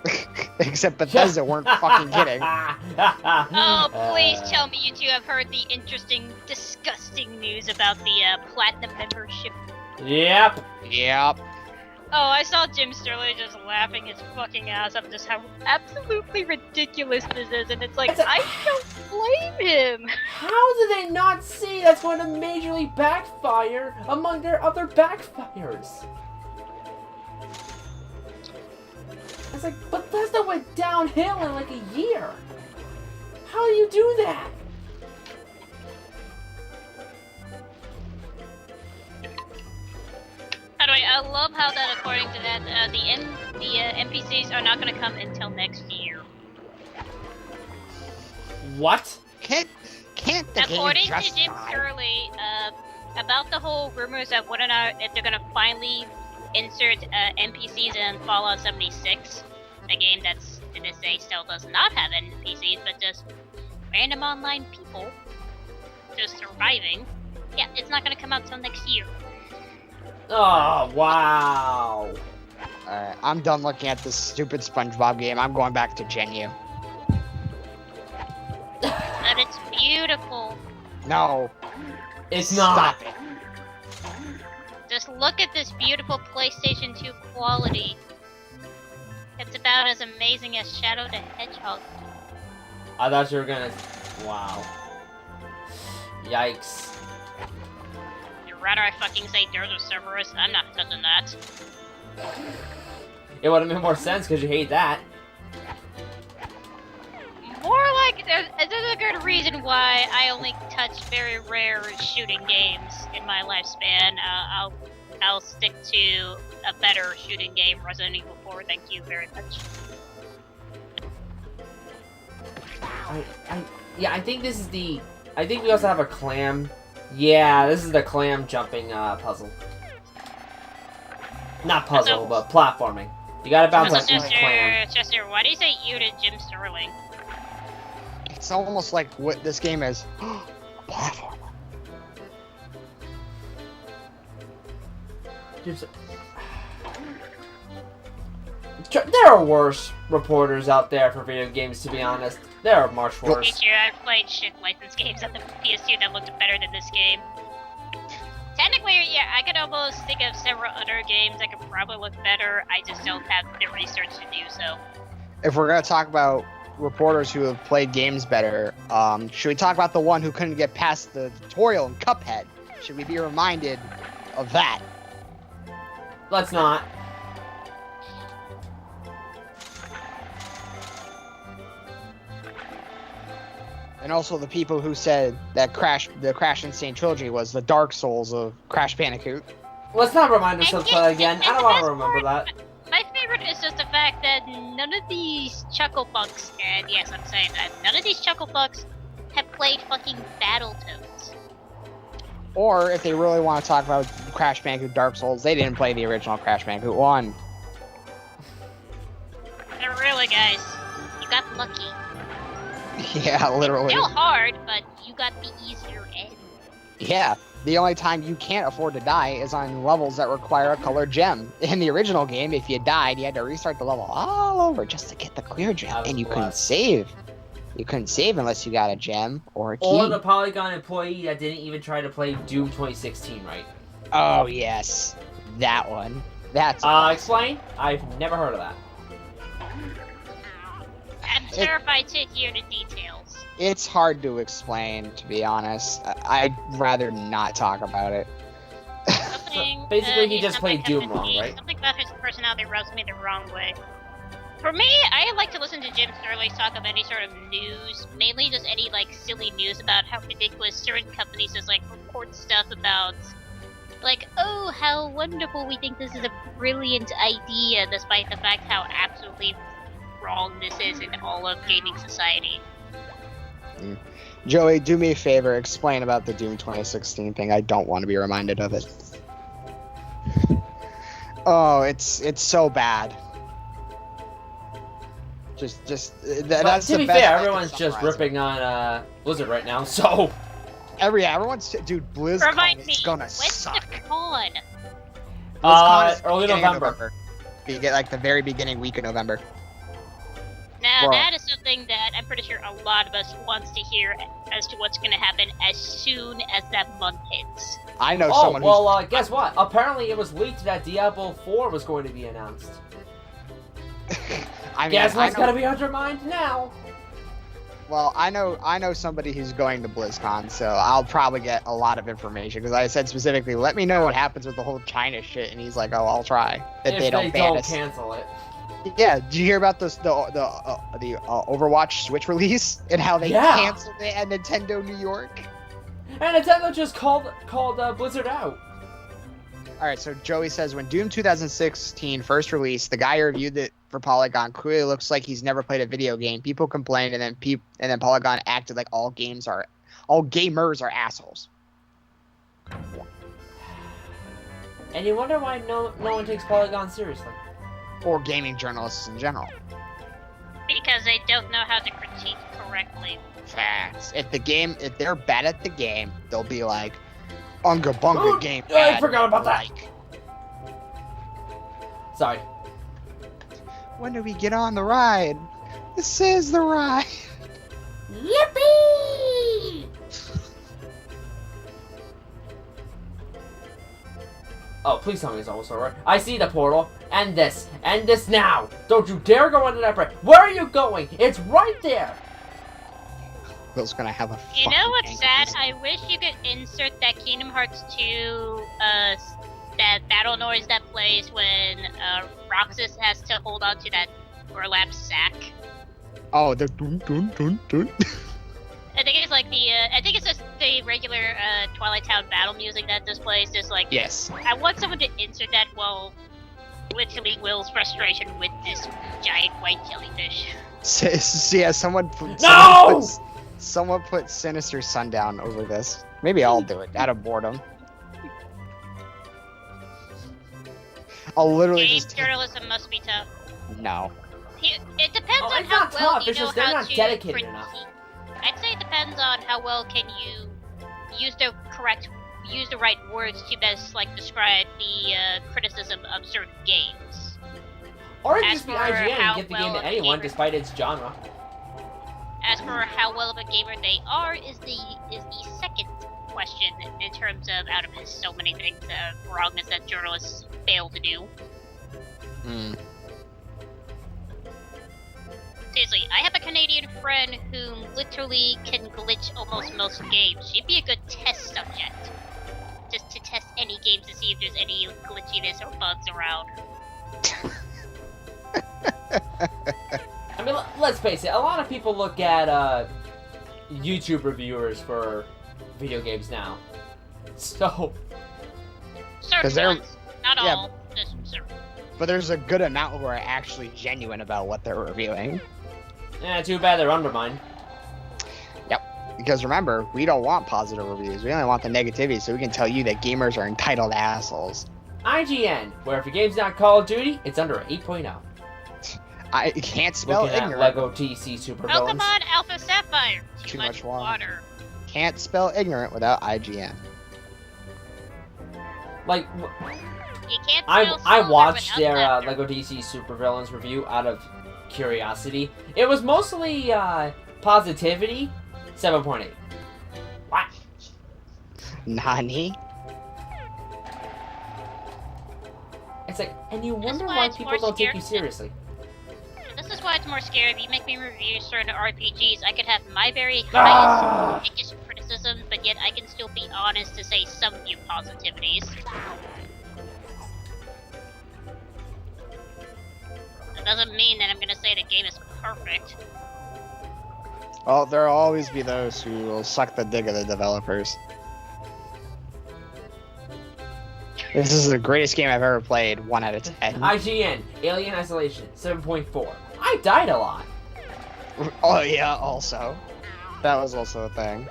Except Bethesda weren't fucking kidding. Oh, please tell me you two have heard the interesting, disgusting news about the Platinum membership. Yep. Yep. Oh, I saw Jim Sterling just laughing his fucking ass off just how absolutely ridiculous this is, and it's like, I don't blame him! How do they not see that's going to majorly backfire among their other backfires? It's like, Bethesda went downhill in like a year. How do you do that? Anyway, I love how that, according to that, the NPCs are not going to come until next year. What? Can't the According game just to Jim die? Sterling, about the whole rumors of whether or not if they're going to finally insert NPCs in Fallout 76, a game that's, to this day, still does not have NPCs, but just random online people just surviving. Yeah, it's not going to come out until next year. Oh, wow. Alright, I'm done looking at this stupid SpongeBob game. I'm going back to Genu. But it's beautiful. No. It's not. Stop it. Just look at this beautiful PlayStation 2 quality. It's about as amazing as Shadow the Hedgehog. I thought you were gonna... Wow. Yikes. You'd rather I fucking say there's a Cerberus? I'm not touching that. It would have made more sense because you hate that. More like, there's a good reason why I only touch very rare shooting games in my lifespan. I'll stick to a better shooting game, Resident Evil 4, thank you very much. I think this is the... I think we also have a clam. Yeah, this is the clam jumping puzzle. Not puzzle, So- but platforming. You gotta bounce So, off each clam. Chester, why do you say you to Jim Sterling? It's almost like what this game is. A platform. There are worse reporters out there for video games, to be honest. There are much worse. This year I've played shit licensed games on the PS2 that looked better than this game. Technically, yeah, I could almost think of several other games that could probably look better. I just don't have the research to do so. If we're gonna talk about reporters who have played games better, should we talk about the one who couldn't get past the tutorial in Cuphead? Should we be reminded of that? Let's not. And also the people who said that the Crash Insane trilogy was the Dark Souls of Crash Bandicoot. Let's not remind ourselves of that again. I don't want to remember that. My favorite is just the fact that none of these chucklefucks, and yes, I'm saying that, none of these chucklefucks have played fucking Battletoads. Or if they really want to talk about Crash Bandicoot Dark Souls, they didn't play the original Crash Bandicoot 1. Sorry, guys. You got lucky. Yeah, literally. Still hard, but you got the easier end. Yeah. The only time you can't afford to die is on levels that require a colored gem. In the original game, if you died, you had to restart the level all over just to get the clear gem, and you couldn't save. You couldn't save unless you got a gem or a key. Or the Polygon employee that didn't even try to play Doom 2016 right. Oh, yes. That one. That's explain? I've never heard of that. I'm terrified to hear the details. It's hard to explain, to be honest. I'd rather not talk about it. Something, Basically, he just something played Doom happened to wrong, me. right? Something about his personality rubs me the wrong way. For me, I like to listen to Jim Sterling talk of any sort of news, mainly just any like silly news about how ridiculous certain companies just like report stuff about, like, oh, how wonderful, we think this is a brilliant idea, despite the fact how absolutely wrong this is in all of gaming society. Joey, do me a favor, explain about the Doom 2016 thing. I don't want to be reminded of it. Oh, it's so bad. That's to the be best fair, way to everyone's just summarize it. ripping on Blizzard right now, so... Everyone's... Dude, BlizzCon Remind me, is gonna when's suck. the con? BlizzCon is early beginning of November. You get like the very beginning week of November. Now, Well- that is something that I'm pretty sure a lot of us wants to hear as to what's going to happen as soon as that month hits. I know Oh, someone well, guess what? Apparently it was leaked that Diablo 4 was going to be announced. who's... I mean, Guess what's I know- gonna be undermined now? Well, I know somebody who's going to BlizzCon, so I'll probably get a lot of information, because I said specifically, let me know what happens with the whole China shit, and he's like, oh, I'll try. If they don't ban us. cancel it. Yeah, did you hear about the Overwatch Switch release and how they Yeah. canceled it at Nintendo New York? And Nintendo just called Blizzard out. All right, so Joey says when Doom 2016 first released, the guy who reviewed it for Polygon clearly looks like he's never played a video game. People complained, and then Polygon acted like all gamers are assholes. And you wonder why no one takes Polygon seriously. Or gaming journalists in general. Because they don't know how to critique correctly. Facts. If they're bad at the game, they'll be like, Unga Bunga game. I bad, forgot about that. like. Sorry. When do we get on the ride? This is the ride. Yippee! Oh, please tell me it's almost over. I see the portal. End this. End this now. Don't you dare go into that break. Where are you going? It's right there. Will's gonna have a You know fucking what's sad? aneurysm. I wish you could insert that Kingdom Hearts 2, that battle noise that plays when, Roxas has to hold on to that burlap sack. Oh, the dun dun dun dun. I think it's like I think it's just the regular, Twilight Town battle music that this plays, just like... Yes. I want someone to insert that while literally Will's frustration with this giant white jellyfish. Yeah, someone put Sinister Sundown over this. Maybe I'll do it out of boredom. I'll literally Game just journalism must be tough. no. It depends Oh, on it's how not well tough, you it's know just they're how not to dedicated critique. enough. I'd say it depends on how well can you use the right words to best like describe the criticism of certain games. Or it As could just be for IGN how and give the well game to of a anyone gamer- despite its genre. As for how well of a gamer they are is the second question in terms of out of so many things wrongness that journalists fail to do. Mm. Seriously, I have a Canadian friend who literally can glitch almost most games. She'd be a good test subject. Just to test any games to see if there's any glitchiness or bugs around. I mean, let's face it, a lot of people look at YouTube reviewers for video games now. So, Certain they're- ones, not yeah. all, just certain. But there's a good amount who are actually genuine about what they're reviewing. too bad they're undermined. Because remember, we don't want positive reviews. We only want the negativity, so we can tell you that gamers are entitled assholes. IGN, where if your game's not Call of Duty, it's under an 8.0. I can't spell Looking at ignorant. Lego DC Super Villains. Pokemon Alpha Sapphire. Too Much much water. water. Can't spell ignorant without IGN. Like, You can't I spell watched silver their without that. Lego DC Super Villains review out of curiosity. It was mostly positivity. 7.8. What? Nani? It's like, and you That's wonder why why it's people more don't take you scary. seriously. This is why it's more scary. If you make me review certain RPGs, I could have my very Ah! highest biggest criticism, but yet I can still be honest to say some few positivities. That doesn't mean that I'm gonna say the game is perfect. Well, there'll always be those who will suck the dick of the developers. This is the greatest game I've ever played, 1 out of 10. IGN, Alien Isolation, 7.4. I died a lot. Oh yeah, also. That was also a thing.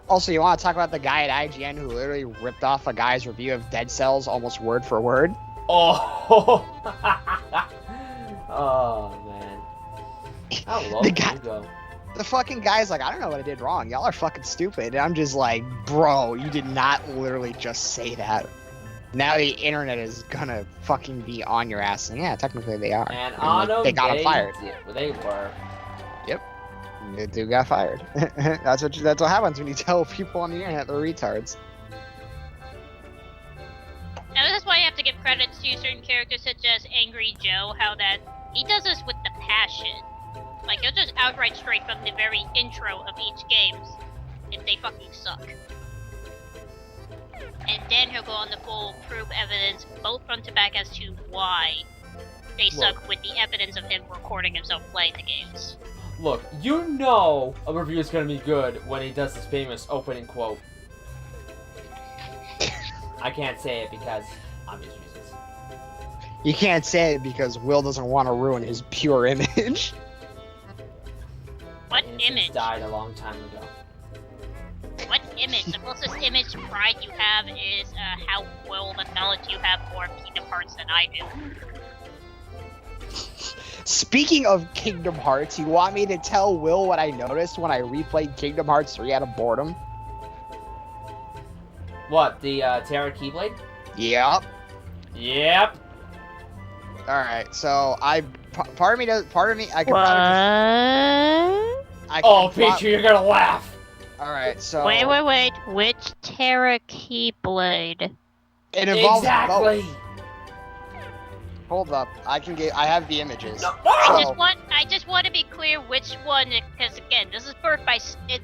Also, you want to talk about the guy at IGN who literally ripped off a guy's review of Dead Cells almost word for word? Oh, oh man. How low The can guy- you go? The fucking guy's like, I don't know what I did wrong. Y'all are fucking stupid. And I'm just like, bro, you did not literally just say that. Now the internet is gonna fucking be on your ass. And yeah, technically they are. And like, on them, they got him fired. They were. The dude got fired. that's what happens when you tell people on the internet they're retards. Now this is why you have to give credit to certain characters such as Angry Joe, how that he does this with the passion. Like he'll just outright straight from the very intro of each game if they fucking suck. And then he'll go on the full proof evidence, both front to back, as to why they suck with the evidence of him recording himself playing the games. Look, you know a review is gonna be good when he does his famous opening quote. I can't say it because obvious reasons. You can't say it because Will doesn't want to ruin his pure image. What Innocence image? died a long time ago. What image? The closest image to pride you have is how well the knowledge you have more of Kingdom Hearts than I do. Speaking of Kingdom Hearts, you want me to tell Will what I noticed when I replayed Kingdom Hearts 3 out of boredom? What, the Terra Keyblade? Yep. Yep. Alright, so part of me, I could What? Oh, Peter, you're gonna laugh. Alright, so... Wait. Which Terra Keyblade? It involves Exactly. both. Hold up, I have the images. No. I just want to be clear which one, because again, this is Birth by Sleep.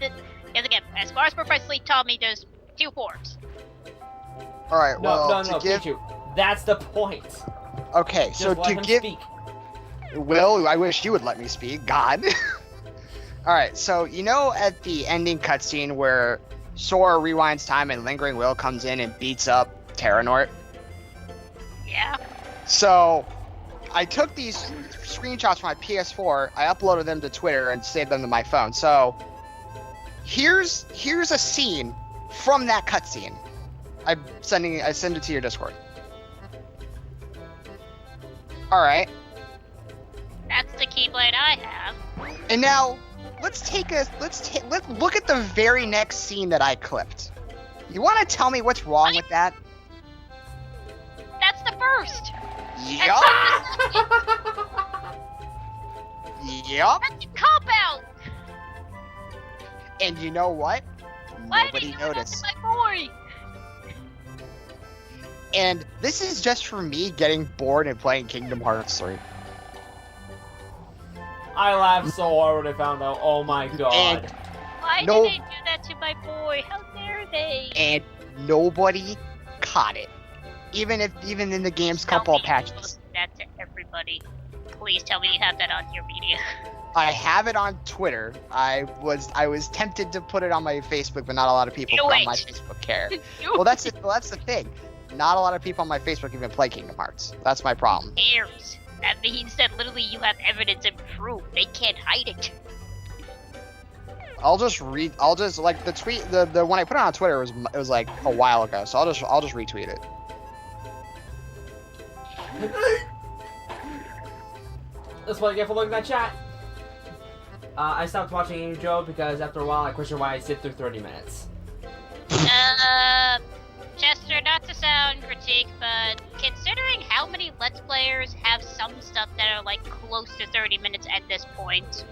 As far as Birth by Sleep taught me, there's 2 forms. Alright, well, No, to give... Pichu. That's the point. Okay, Just so let to him give... speak. Will, I wish you would let me speak, God. Alright, so you know at the ending cutscene where Sora rewinds time and Lingering Will comes in and beats up Terranort? Yeah. So, I took these screenshots from my PS4, I uploaded them to Twitter and saved them to my phone. So, here's a scene from that cutscene. I send it to your Discord. Alright. That's the Keyblade I have. And now, let's look at the very next scene that I clipped. You want to tell me what's wrong with that? That's the first. Yup. Yup. That's a cop out. And you know what? Why Nobody did you do that to noticed. my boy? And this is just for me getting bored and playing Kingdom Hearts 3. I laughed so hard when I found out. Oh my god. Why No. did they do that to my boy? How dare they? And nobody caught it. Even in the game's Tell couple me of you patches. posted that to everybody. Please tell me you have that on your media. I have it on Twitter. I was tempted to put it on my Facebook, but not a lot of people Do from it. my Facebook care. Well, that's the thing. Not a lot of people on my Facebook even play Kingdom Hearts. That's my problem. Cares. That means that literally you have evidence and proof. They can't hide it. I'll just like the tweet the when I put it on Twitter it was like a while ago, so I'll just retweet it. That's what I get for looking at chat. I stopped watching Angry Joe because after a while I questioned why I sit through 30 minutes. Chester, not to sound critique, but considering how many Let's Players have some stuff that are like close to 30 minutes at this point,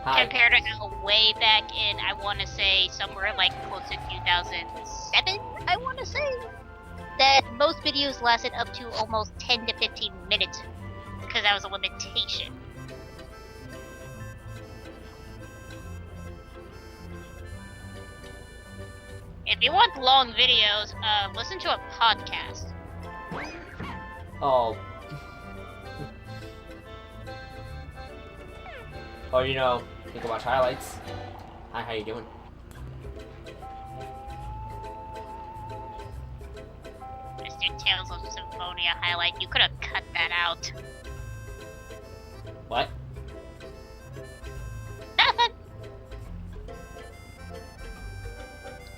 compared to how way back in, I want to say somewhere like close to 2007, I want to say, that most videos lasted up to almost 10 to 15 minutes, because that was a limitation. If you want long videos, listen to a podcast. Oh. Or, you know, you can watch highlights. Hi, how you doing? Mr. Tales of Symphonia highlight, you could have cut that out. What? Nothing!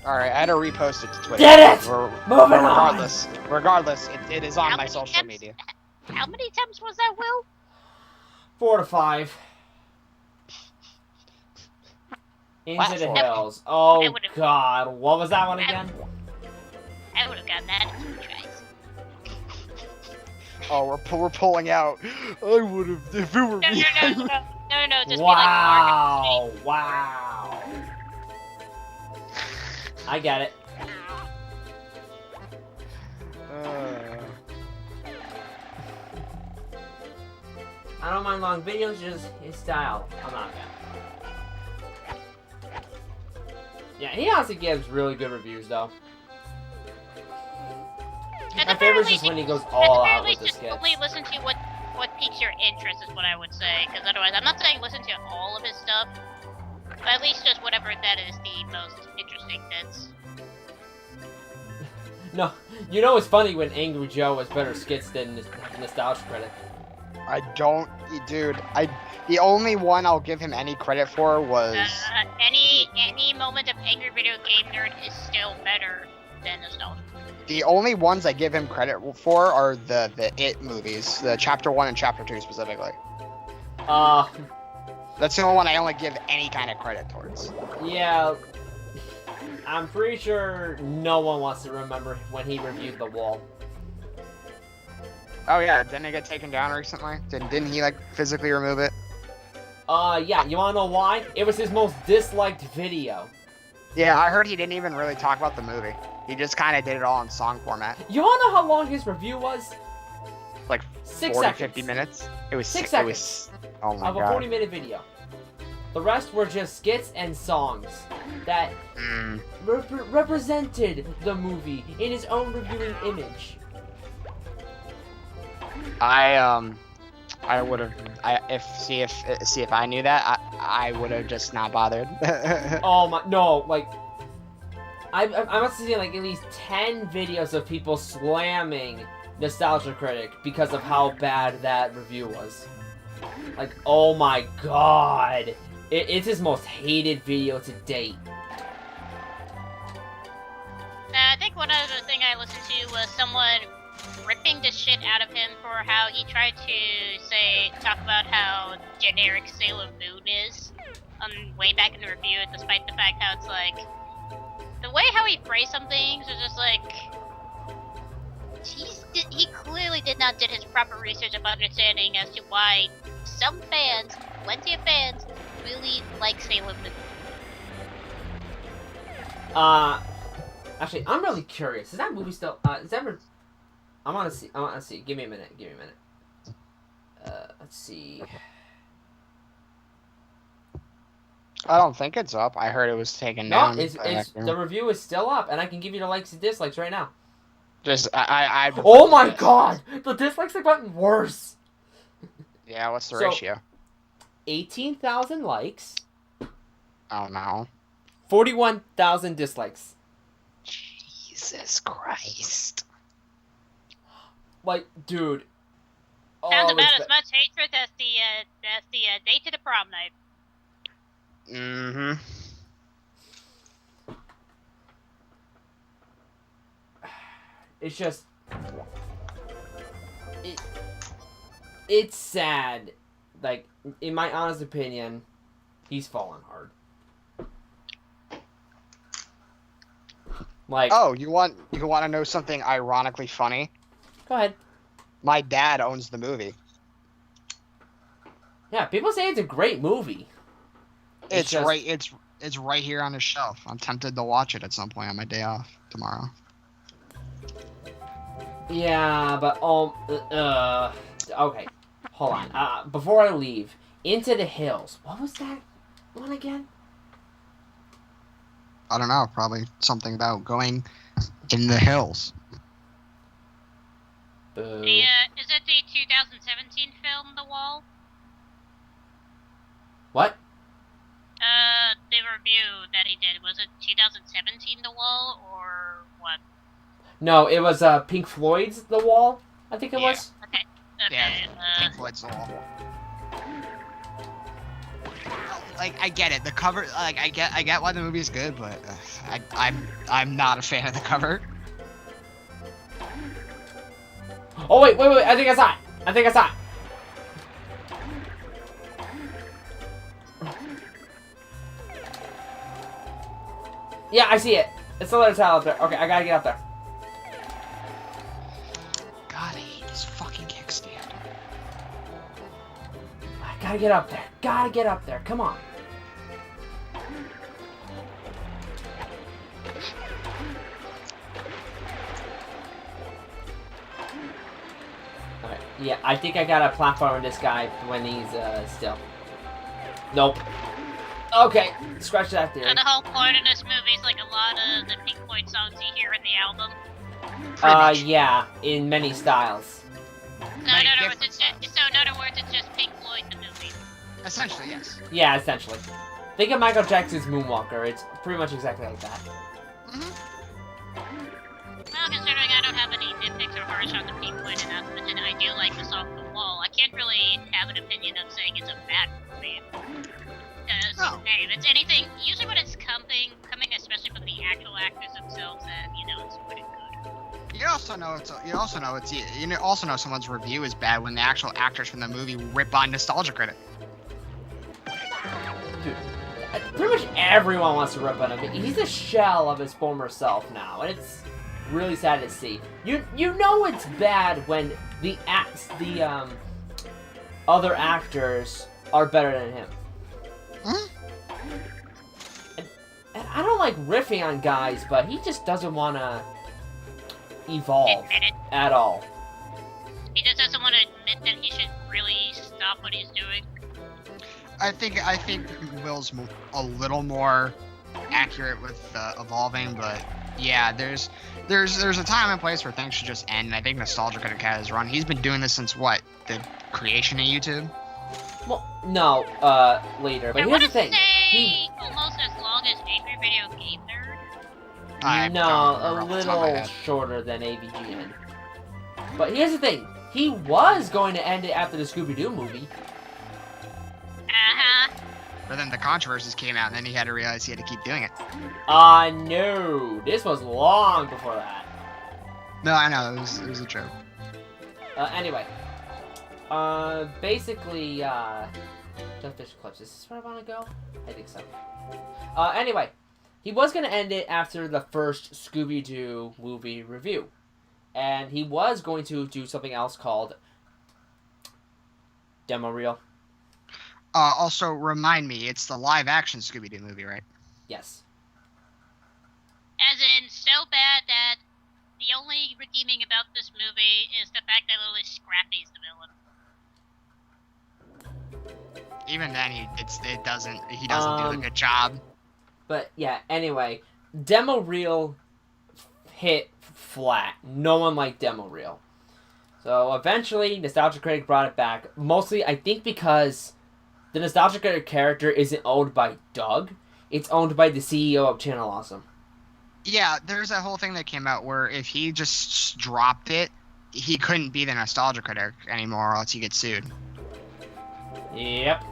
Alright, I had to repost it to Twitter. Did it! But Moving on! regardless, it is on How my many social attempts- media. How many attempts was that, Will? 4 to 5. Into the Platform. hills. Oh I would've- god, what was that one again? I would have gotten that in 2 tries. Oh, we're pulling out. I would have if it were No, me. no, just Wow, wow. I get it. I don't mind long videos, just his style. I'm not a fan. Yeah, he honestly gives really good reviews, though. My favorite is just when he goes all out with the just skits. only listen to what piques your interest is what I would say, because otherwise, I'm not saying listen to all of his stuff, but at least just whatever that is the most interesting bits. No, you know it's funny when Angry Joe has better skits than Nostalgia Critic. I don't, dude. The only one I'll give him any credit for was Any moment of Angry Video Game Nerd is still better than Nostalgia. the only ones I give him credit for are the It movies, the Chapter 1 and Chapter 2 specifically. That's the only one I only give any kind of credit towards. Yeah, I'm pretty sure no one wants to remember when he reviewed The Wall. Oh yeah, didn't it get taken down recently? Didn't he like physically remove it? Yeah, you wanna know why? It was his most disliked video. Yeah, I heard he didn't even really talk about the movie. He just kind of did it all in song format. You wanna know how long his review was? Like 6 40, seconds. 50 minutes? It was 6 It was, seconds oh my of a god. 40-minute video. The rest were just skits and songs that represented the movie in his own reviewing image. I would have. If I knew that, I would have just not bothered. Oh my, no, like, I must have seen like at least 10 videos of people slamming Nostalgia Critic because of how bad that review was. Like, oh my god. It's his most hated video to date. I think one other thing I listened to was someone ripping the shit out of him for how he tried to talk about how generic Sailor Moon is way back in the review, despite the fact how it's like the way how he phrased some things was just like he clearly did not did his proper research of understanding as to why some fans, plenty of fans, really like Sailor Moon. Actually, I'm really curious. Is that movie still? Is that ever? I want to see. Give me a minute. Let's see. I don't think it's up. I heard it was taken No, down. the review is still up, and I can give you the likes and dislikes right now. Just I Oh my god! The dislikes have gotten worse. Yeah, what's the So- ratio? 18,000 likes, Oh no. 41,000 dislikes. Jesus Christ. Like, dude. Sounds Oh, about it's as much hatred as the date to the prom night. Mm-hmm. It's just. It's sad like, in my honest opinion, he's fallen hard. Like, Oh, you want to know something ironically funny? go ahead. My dad owns the movie. Yeah, people say it's a great movie. It's right here on the shelf. I'm tempted to watch it at some point on my day off tomorrow. Yeah, but okay, hold on. Before I leave, Into the Hills. What was that one again? I don't know. Probably something about going in the hills. Boo. Is it the 2017 film, The Wall? What? The review that he did, was it 2017 The Wall, or what? No, it was Pink Floyd's The Wall. I think it was. Okay. Yeah, Pink Floyd's The Wall. Like, I get it. The cover, like, I get why the movie's good, but I'm not a fan of the cover. Oh wait! I think I saw it. Yeah, I see it. It's the letter tile up there. Okay, I gotta get up there. God, I hate this fucking kickstand. I gotta get up there. Come on. Alright, yeah, I think I got a platform on this guy when he's still. Nope. Okay, scratch that theory. So the whole point of this movie is like a lot of the Pink Floyd songs you hear in the album. Yeah, in many styles. So in other words, it's just Pink Floyd the movie. Essentially, yes. Yeah, essentially. Think of Michael Jackson's Moonwalker. It's pretty much exactly like that. Well, considering I don't have any nitpicks or harsh on the Pink Floyd announcement, and I do like the song The Wall, I can't really have an opinion of saying it's a bad movie. Because, hey, if it's anything, usually when it's coming especially from the actual actors themselves, then, it's pretty good. You also know someone's review is bad when the actual actors from the movie rip on Nostalgia Critic. Dude, pretty much everyone wants to rip on him. He's a shell of his former self now, and it's really sad to see. You know it's bad when the other actors are better than him. And I don't like riffing on guys, but he just doesn't want to evolve at all. He just doesn't want to admit that he should really stop what he's doing. I think Will's a little more accurate with evolving, but yeah, there's a time and place where things should just end. And I think Nostalgia Critic has run. He's been doing this since what, the creation of YouTube? Well, no, later. But I here's the want to thing. say almost as long as Angry Video Game Nerd. No, a little shorter than AVGN. But here's the thing. He was going to end it after the Scooby-Doo movie. But then the controversies came out, and then he had to realize he had to keep doing it. No. This was long before that. No, I know. It was a joke. Anyway. Basically, Jellyfish Clips. Is this where I want to go? I think so. Anyway. He was going to end it after the first Scooby-Doo movie review. And he was going to do something else called Demo Reel. Also, remind me, it's the live-action Scooby-Doo movie, right? Yes. As in, so bad that the only redeeming about this movie is the fact that Lily Scrappy's the villain. Even then, he doesn't do a good job. But yeah, anyway, Demo Reel hit flat. No one liked Demo Reel. So eventually, Nostalgia Critic brought it back. Mostly, I think because the Nostalgia Critic character isn't owned by Doug. It's owned by the CEO of Channel Awesome. Yeah, there's that whole thing that came out where if he just dropped it, he couldn't be the Nostalgia Critic anymore, or else he gets sued. Yep.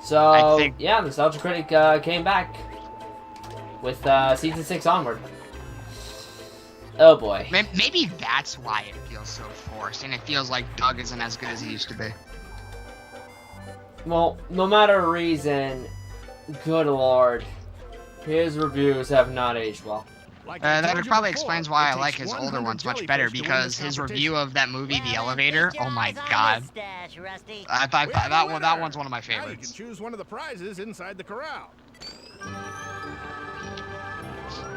So, yeah, Nostalgia Critic came back with Season 6 onward. Oh boy. Maybe that's why it feels so forced, and it feels like Doug isn't as good as he used to be. Well, no matter reason, good lord, his reviews have not aged well. That probably explains why I like his older ones much better, because his review of that movie, The Elevator, oh my god. I thought that one's one of my Now you can favorites. choose one of the prizes inside the corral.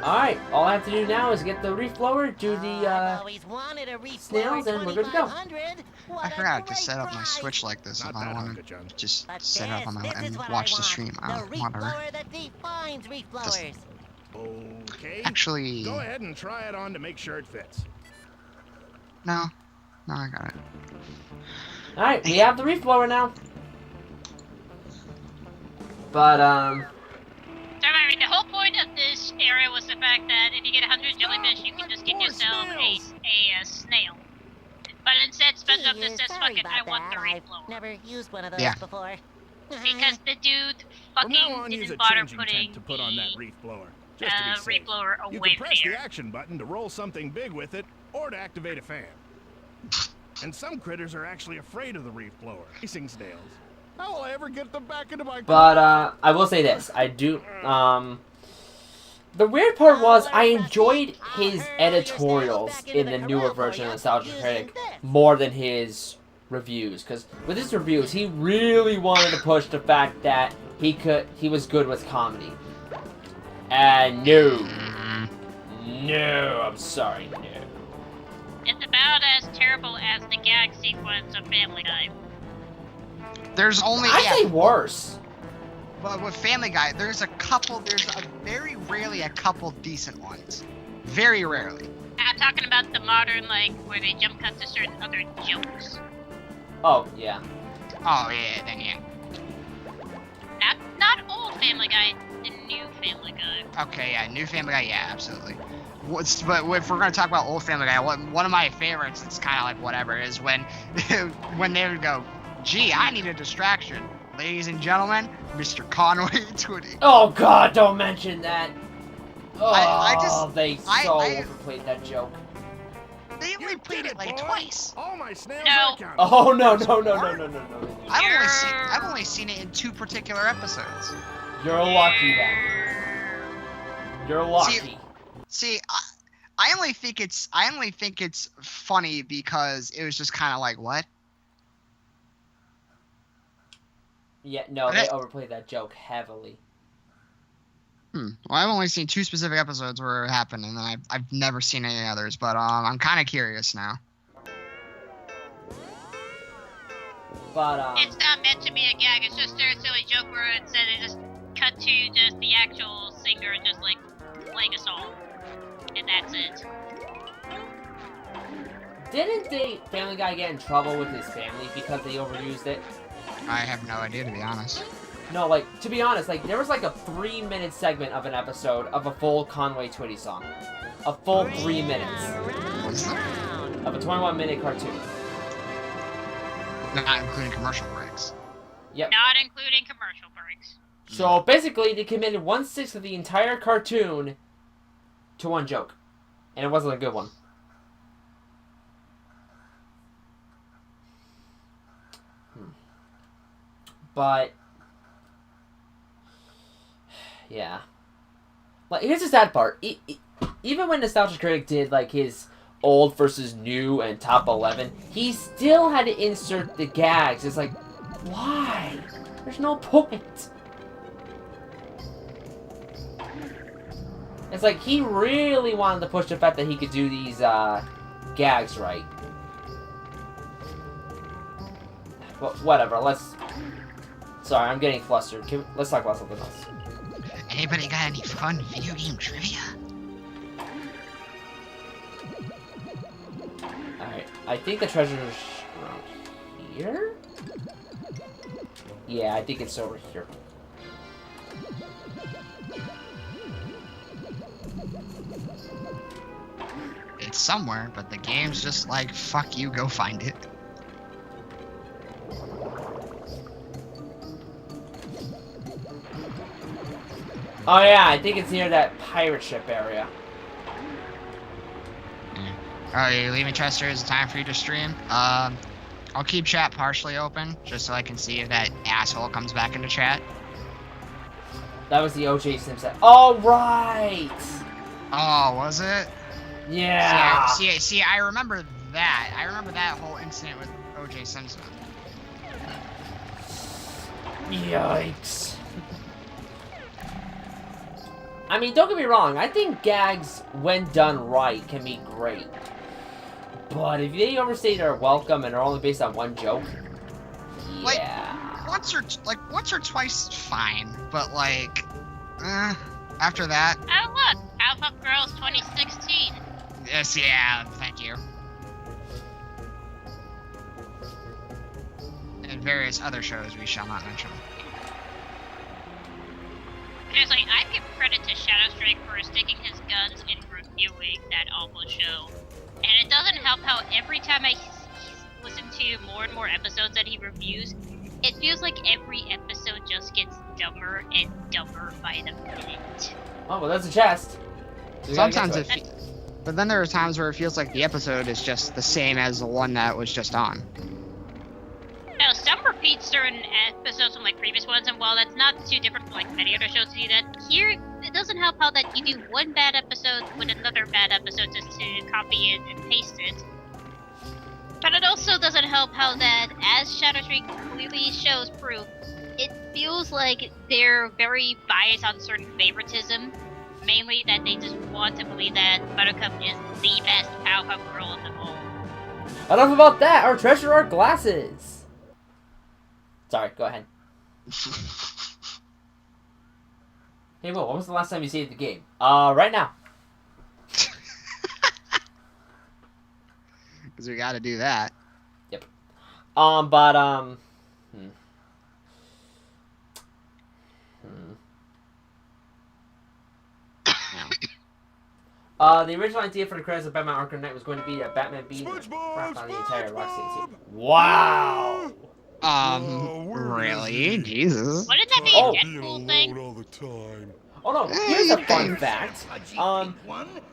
Alright, all I have to do now is get the reef blower, do the, snails, and we're good to go. I forgot to set up my Switch like this if I want to just set up on my and watch the stream. Whatever. Okay. Actually, Go ahead and try it on to make sure it fits. no, I got it. Alright, we have the reef blower now. But, So, the whole point of this area was the fact that if you get 100 jellyfish, you can just get yourself a snail. But instead, SpongeBob just says, fuck it, I want the reef blower. Never used one of those Yeah. before. Because the dude From now on, fucking use a didn't bother changing putting tent to put on that the reef blower. Just to be safe. reef blower You away can press there. the action button to roll something big with it, or to activate a fan. And some critters are actually afraid of the reef blower. Racing snails. How will I ever get them back into my... I will say this, I do, the weird part was I enjoyed his editorials in the newer version of Nostalgia Critic more than his reviews, because with his reviews, he really wanted to push the fact that he was good with comedy. And no, I'm sorry, no. It's about as terrible as the gag sequence of Family Guy. There's only I'd say worse. But with Family Guy, there's very rarely a couple decent ones. Very rarely. I'm talking about the modern, like, where they jump cut to certain other jokes. Oh, yeah. Oh yeah, then yeah. Not old Family Guy, the new Family Guy. Okay, yeah, new Family Guy, yeah, absolutely. But if we're gonna talk about old Family Guy, one of my favorites, it's kind of like whatever, is when when they would go, gee, I need a distraction. Ladies and gentlemen, Mr. Conway Twitty. Oh god, don't mention that. Oh, they so I- overplayed that joke. They only You played did it like boy. twice. All my snails No. are counted. Oh no. I've only seen it in 2 particular episodes. You're lucky then. You're lucky. See, I only think it's funny because it was just kind of like, what? Yeah, no, they overplayed that joke heavily. Well, I've only seen 2 specific episodes where it happened, and then I've never seen any others. But I'm kind of curious now. But It's not meant to be a gag, it's just a silly joke where instead they just cut to just the actual singer just, like, playing a song. And that's it. didn't the Family Guy get in trouble with his family because they overused it? I have no idea, to be honest. No, like, to be honest, like, there was like a 3-minute segment of an episode of a full Conway Twitty song. A full 3 minutes What's that? of a 21-minute cartoon. Not including commercial breaks. Yep. Not including commercial breaks. So basically, they committed 1/6 of the entire cartoon to one joke. And it wasn't a good one. But yeah. Like, here's the sad part. Even when Nostalgia Critic did, like, his old versus new and top 11, he still had to insert the gags. It's like, why? There's no point. It's like, he really wanted to push the fact that he could do these, gags right. Well, whatever, Sorry, I'm getting flustered. Let's talk about something else. Anybody got any fun video game trivia? Alright, I think the treasure is around here? Yeah, I think it's over here. It's somewhere, but the game's just like, fuck you, go find it. Oh yeah, I think it's near that pirate ship area. Are you leaving, Chester? Is it time for you to stream? I'll keep chat partially open, just so I can see if that asshole comes back into chat. That was the OJ Simpson. Oh, right! Oh, was it? Yeah! See, I remember that. I remember that whole incident with OJ Simpson. Yikes. I mean, don't get me wrong. I think gags, when done right, can be great. But if they overstay their welcome and are only based on one joke, yeah. Like, once or twice, fine. But, like, after that... Oh, look! Powerpuff Girls 2016. Yes, yeah, thank you. And various other shows we shall not mention. Seriously, I give credit to Shadowstreak for sticking his guns in reviewing that awful show. And it doesn't help how every time I listen to more and more episodes that he reviews, it feels like every episode just gets dumber and dumber by the minute. Oh, well, that's a chest. So Sometimes but then there are times where it feels like the episode is just the same as the one that was just on. Now, some repeat certain episodes from like previous ones, and while that's not too different from like many other shows to do that, here it doesn't help how that you do one bad episode with another bad episode just to copy it and paste it. But it also doesn't help how that, as Shadowstreak clearly shows proof, it feels like they're very biased on certain favoritism. Mainly that they just want to believe that Buttercup is the best Powerpuff Girl of them all. Enough about that! Our treasure are glasses! Sorry, go ahead. Hey, Will, when was the last time you saved the game? Right now. Because we gotta do that. Yep. The original idea for the credits of Batman Arkham Knight was going to be that Batman being crap on the entire Rocksteady team. Wow! Really? Jesus. Wouldn't that be a Deadpool thing? Oh no, here's a fun fact.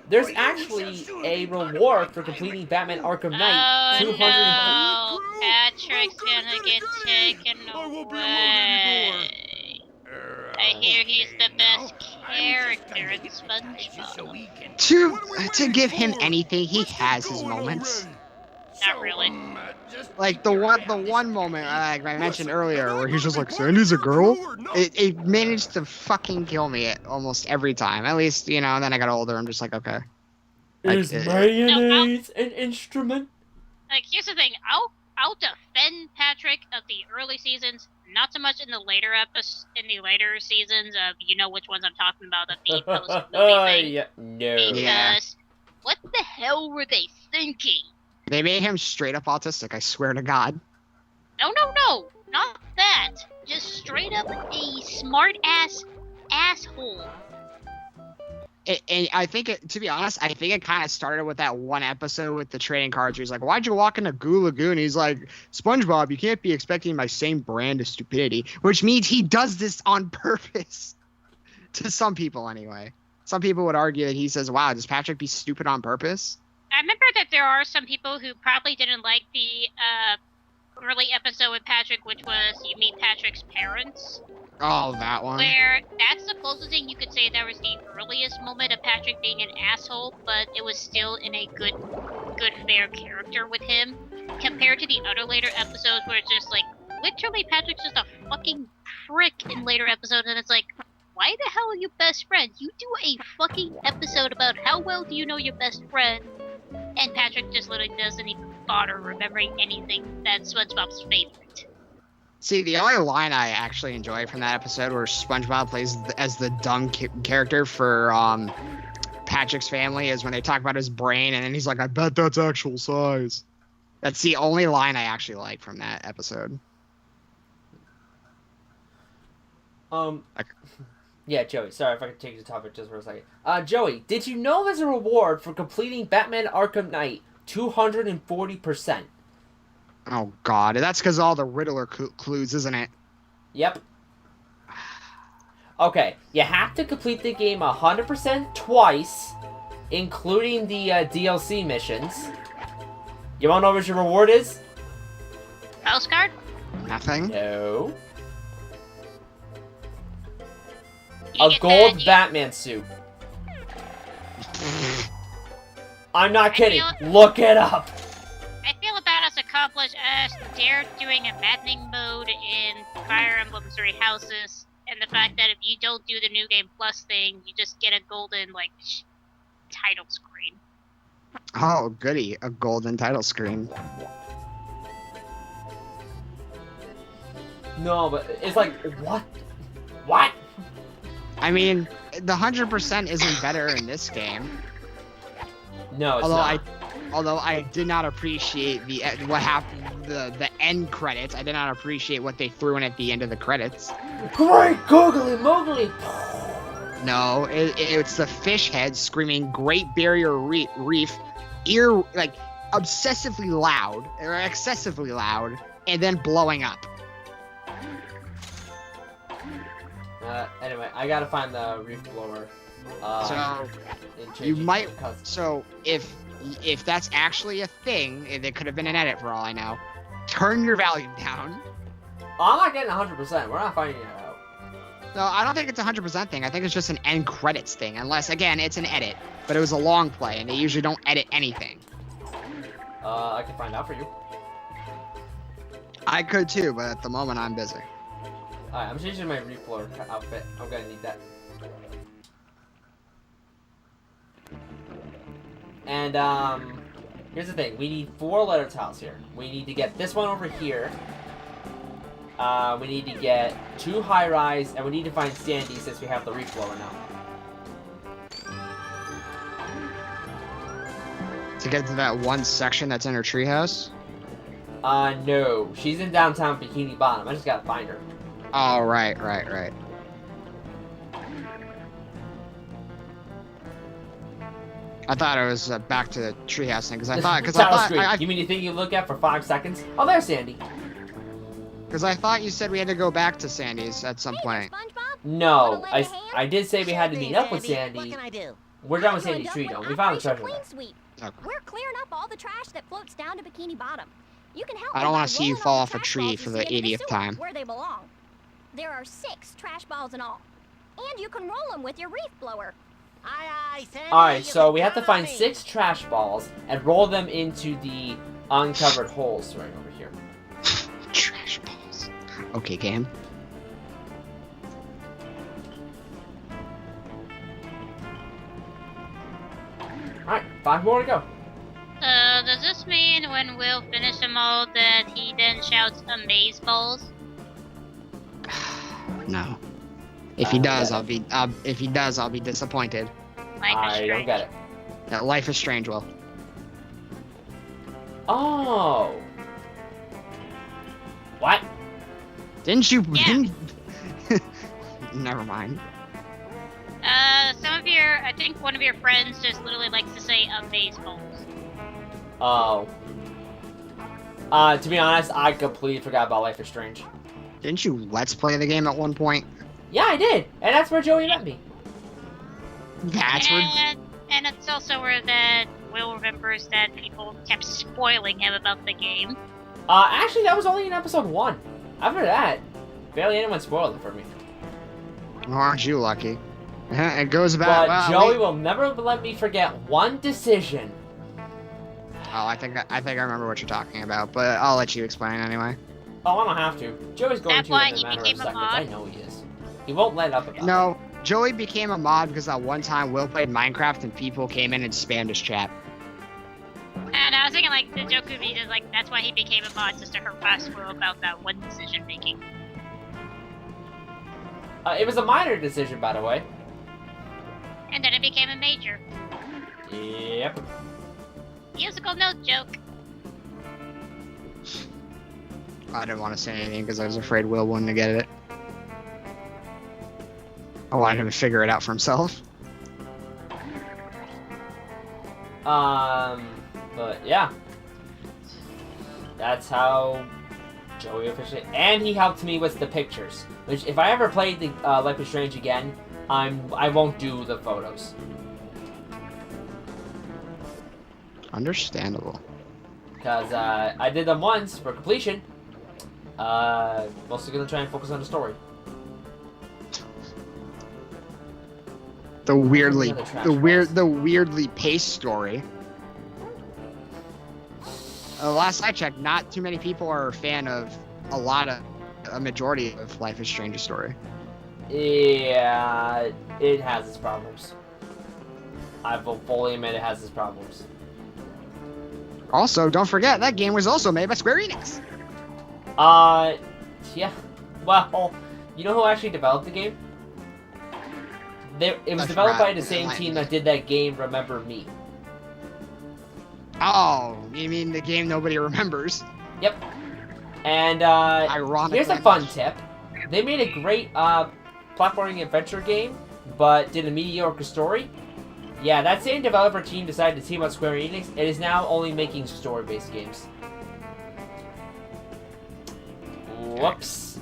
There's actually a reward for completing Batman Arkham Knight. Oh no, Patrick's gonna get taken away. I hear he's the best character in SpongeBob. To give him anything, he has his moments. Not really. Like the one moment like I mentioned earlier where he's just like, Sandy's a girl? It managed to fucking kill me almost every time. At least, you know, and then I got older, I'm just like, okay. Is mayonnaise an instrument? Like, here's the thing, I'll defend Patrick of the early seasons, not so much in the later seasons of, you know which ones I'm talking about, of the post-movie thing. Yeah, no. Because, what the hell were they thinking? They made him straight up autistic, I swear to God. No, not that. Just straight up a smart-ass asshole. And I think, to be honest, I think it kind of started with that one episode with the trading cards where he's like, why'd you walk into Goo Lagoon? He's like, SpongeBob, you can't be expecting my same brand of stupidity. Which means he does this on purpose. To some people, anyway. Some people would argue that he says, wow, does Patrick be stupid on purpose? I remember that there are some people who probably didn't like the early episode with Patrick, which was you meet Patrick's parents. Oh, that one. Where that's the closest thing you could say that was the earliest moment of Patrick being an asshole, but it was still in a good, fair character with him. Compared to the other later episodes where it's just like, literally Patrick's just a fucking prick in later episodes, and it's like, why the hell are you best friends? You do a fucking episode about how well do you know your best friend, and Patrick just literally doesn't even bother remembering anything that's SpongeBob's favorite. See, the only line I actually enjoy from that episode where SpongeBob plays as the dumb character for Patrick's family is when they talk about his brain, and then he's like, I bet that's actual size. That's the only line I actually like from that episode. Yeah, Joey, sorry if I could change the topic just for a second. Joey, did you know there's a reward for completing Batman Arkham Knight 240%? Oh, God. That's because all the Riddler clues, isn't it? Yep. Okay, you have to complete the game 100% twice, including the DLC missions. You wanna know what your reward is? Postcard? Nothing. No. You A get gold that, you- Batman suit. I'm not kidding. feel- Look it up. I feel about as accomplished as they're doing a maddening mode in Fire Emblem Three Houses, and the fact that if you don't do the New Game Plus thing, you just get a golden, like, title screen. Oh, goody. A golden title screen. No, but it's like, what? What? I mean, the 100% isn't better in this game. No, it's not. Although I did not appreciate what happened, the end credits. I did not appreciate what they threw in at the end of the credits. Great googly moogly. No, it's the fish head screaming "Great Barrier Reef," like obsessively loud or excessively loud, and then blowing up. Anyway, I gotta find the reef blower. So and change you it might. to custom. So if that's actually a thing, it could have been an edit for all I know. Turn your volume down. I'm not getting 100%. We're not finding it out. No, I don't think it's a 100% thing. I think it's just an end credits thing. Unless, again, it's an edit. But it was a long play, and they usually don't edit anything. I can find out for you. I could too, but at the moment I'm busy. Alright, I'm changing my reef blower outfit. I'm gonna need that. And, here's the thing. We need 4 letter tiles here. We need to get this one over here. We need to get 2 high-rise, and we need to find Sandy since we have the reef blower now. To get to that one section that's in her treehouse? No. She's in downtown Bikini Bottom. I just gotta find her. Oh, right. I thought it was back to the treehouse thing, because I thought, You mean you think you look at for 5 seconds? Oh, there's Sandy. because I thought you said we had to go back to Sandy's at some point. SpongeBob? No, Wanna lend a hand? I did say we had to Sure meet thing, up with What Sandy. can I do? We're done with I'm Sandy's doing tree, though. Dutchman We found the Operation treasure there. Clean Sweep. Okay. We're clearing up all the trash that floats down to Bikini Bottom. You can help I me don't by wanna see you rolling fall all off the a trash tree balls for you the see into 80th sewer, time. Where they belong. There are 6 trash balls in all. And you can roll them with your reef blower. Aye, aye, Sandy. Alright, you so can we have to count find on me. 6 trash balls and roll them into the uncovered holes right over here. Trash balls. Okay, game. Alright, 5 more to go. Does this mean when Will finish them all that he then shouts amaze balls? No. If he does, I'll be disappointed. Like I don't get it. That Life is Strange will. Oh. What? Didn't you? Yeah. Didn't... Never mind. I think one of your friends just literally likes to say amaze balls. Oh. To be honest, I completely forgot about Life is Strange. Didn't you Let's Play the game at one point? Yeah, I did. And that's where Joey met me. That's where. And it's also where that Will remembers that people kept spoiling him about the game. Actually, that was only in episode 1. After that, barely anyone spoiled it for me. Oh, aren't you lucky? It goes back. But Well, Joey will never let me forget one decision. Oh, I think I remember what you're talking about, but I'll let you explain anyway. Oh, I don't have to. Joey's going That's to why in a he matter of became a seconds. mod? I know he is. He won't let up about it. No, Joey became a mod because that one time Will played Minecraft and people came in and spammed his chat. And I was thinking, like, the joke could be just, like, that's why he became a mod, just to harass Will about that one decision making. It was a minor decision, by the way. And then it became a major. Yep. Musical note joke. I didn't want to say anything because I was afraid Will wouldn't get it. I wanted him to figure it out for himself. But yeah. That's how Joey officially... And he helped me with the pictures. Which, if I ever played the Life is Strange again, I won't do the photos. Understandable. Because I did them once for completion, Mostly gonna try and focus on the story. The weirdly, Another trash the weirdly paced story. Last I checked, not too many people are a fan of a majority of Life is Strange's story. Yeah, it has its problems. I will fully admit it has its problems. Also, don't forget, that game was also made by Square Enix. Yeah. Well, you know who actually developed the game? It was developed by the same team that did that game, Remember Me. Oh, you mean the game nobody remembers? Yep. And, Ironically. here's a fun tip. They made a great, platforming adventure game, but did a mediocre story. Yeah, that same developer team decided to team up Square Enix. It is now only making story-based games. Whoops.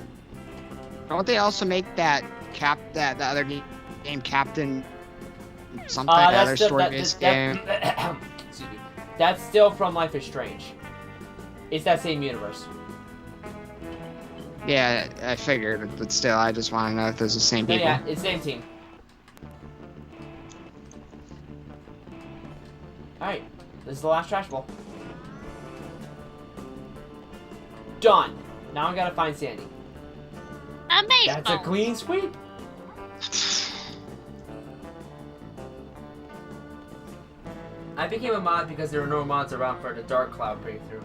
Don't they also make that other game Captain something, that other story-based game? Excuse me. That's still from Life is Strange. It's that same universe. Yeah, I figured, but still, I just want to know if there's the same people. Yeah, it's the same team. Alright, this is the last trash ball. Done. Now I gotta find Sandy. Amazing. That's a clean sweep. I became a mod because there were no mods around for the Dark Cloud breakthrough.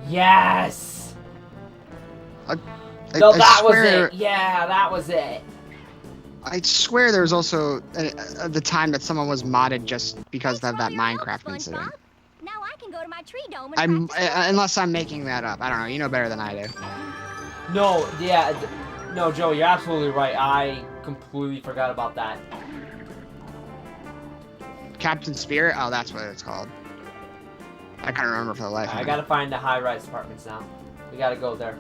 Yes! No, that was it! Yeah, that was it! I swear there was also the time that someone was modded just because of that Minecraft incident. Now I can go to my tree dome and Unless I'm making that up. I don't know. You know better than I do. No, yeah. No, Joe, you're absolutely right. I completely forgot about that. Captain Spirit? Oh, that's what it's called. I can't remember for the life of me. I gotta find the high-rise apartments now. We gotta go there.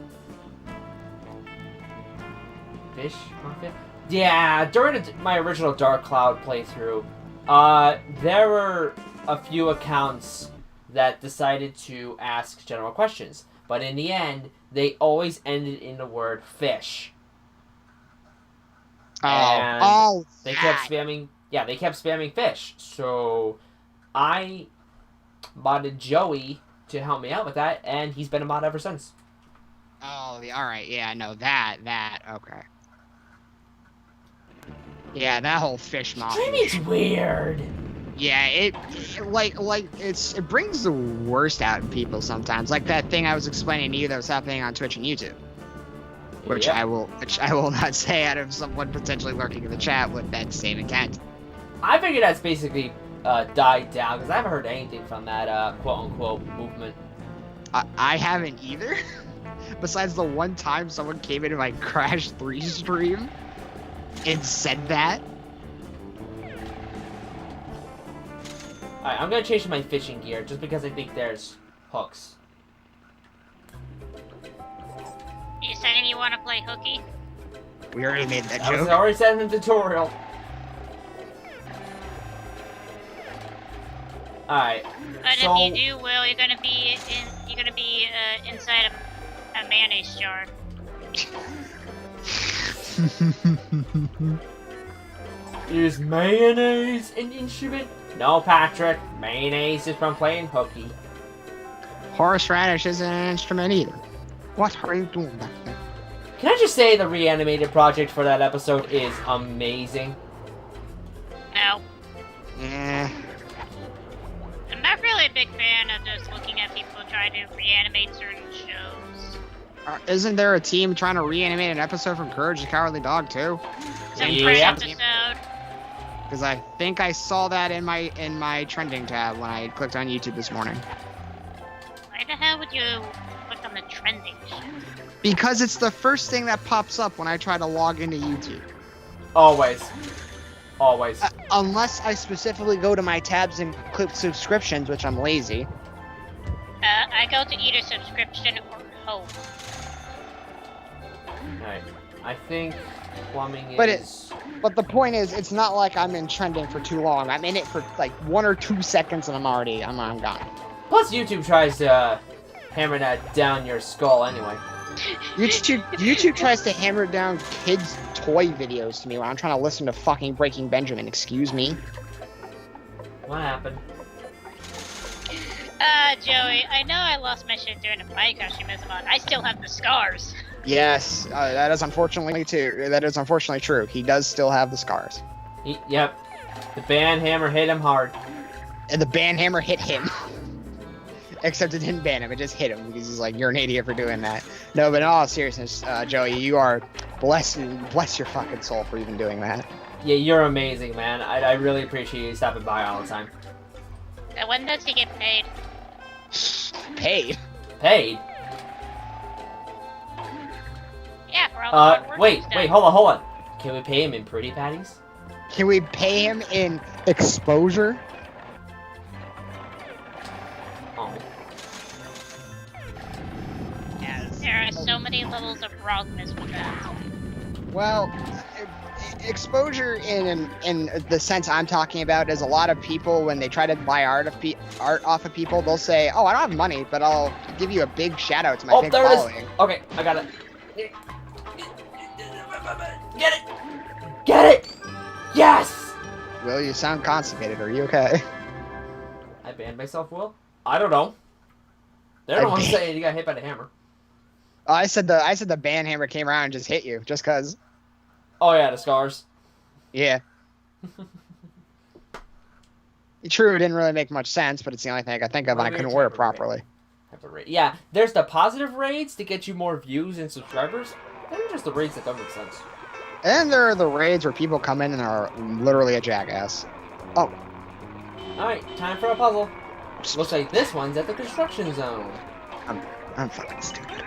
Fish? Mafia? Yeah, during my original Dark Cloud playthrough, there were a few accounts that decided to ask general questions. But in the end, they always ended in the word fish. And they kept spamming. Yeah, they kept spamming fish. So I modded Joey to help me out with that, and he's been a mod ever since. Oh, all right. Yeah, no, that. Okay. Yeah, that whole fish mob. Streaming's weird. Yeah, it brings the worst out in people sometimes. Like that thing I was explaining to you that was happening on Twitch and YouTube. Which I will not say out of someone potentially lurking in the chat with that same intent. I figured that's basically died down because I haven't heard anything from that quote-unquote movement. I haven't either. Besides the one time someone came into my Crash 3 stream and said that. Alright, I'm gonna change my fishing gear just because I think there's hooks. You saying you want to play hooky? We already made that I joke. already said in the tutorial. Alright. But so, if you do, Will, you're gonna be inside a mayonnaise jar. Is mayonnaise an instrument? No, Patrick. Mayonnaise is from playing hooky. Horseradish isn't an instrument either. What are you doing back there? Can I just say the reanimated project for that episode is amazing? No. Yeah. I'm not really a big fan of just looking at people trying to reanimate certain shows. Isn't there a team trying to reanimate an episode from Courage the Cowardly Dog too? Some Yeah. episode. Because I think I saw that in my trending tab when I clicked on YouTube this morning. Why the hell would you click on the trending shit? Because it's the first thing that pops up when I try to log into YouTube. Always. Always. Unless I specifically go to my tabs and click subscriptions, which I'm lazy. I go to either subscription or home. Alright. I think plumbing But is... But the point is, it's not like I'm in trending for too long. I'm in it for like 1 or 2 seconds and I'm gone. Plus YouTube tries to hammer that down your skull anyway. YouTube tries to hammer down kids' toy videos to me when I'm trying to listen to fucking Breaking Benjamin. Excuse me. What happened? Joey, I know I lost my shit during a bike crash you missed on. I still have the scars. Yes, that is unfortunately true. He does still have the scars. Yep. The band hammer hit him hard. And the band hammer hit him. Except it didn't ban him, it just hit him because he's like, you're an idiot for doing that. No, but in all seriousness, Joey, you are bless your fucking soul for even doing that. Yeah, you're amazing, man. I really appreciate you stopping by all the time. And when does he get paid? Paid? Paid? Yeah, for all the hard work Wait, he's done. hold on. Can we pay him in pretty patties? Can we pay him in exposure? Oh. Yes. There are so many levels of wrongness with that. Well, exposure in the sense I'm talking about is a lot of people when they try to buy art off of people, they'll say, "Oh, I don't have money, but I'll give you a big shout out to my big there it is. following." Okay, I got it. Get it! Get it! Yes! Will, you sound constipated. Are you okay? I banned myself, Will? I don't know. They're the ones saying you got hit by the hammer. Oh, I said the band hammer came around and just hit you, just cause. Oh yeah, the scars. Yeah. True, it didn't really make much sense, but it's the only thing I could think of, and I couldn't word it properly. Yeah, there's the positive raids to get you more views and subscribers. Then just the raids that don't make sense. And there are the raids where people come in and are literally a jackass. Oh. Alright, time for a puzzle. Looks like this one's at the construction zone. I'm fucking stupid.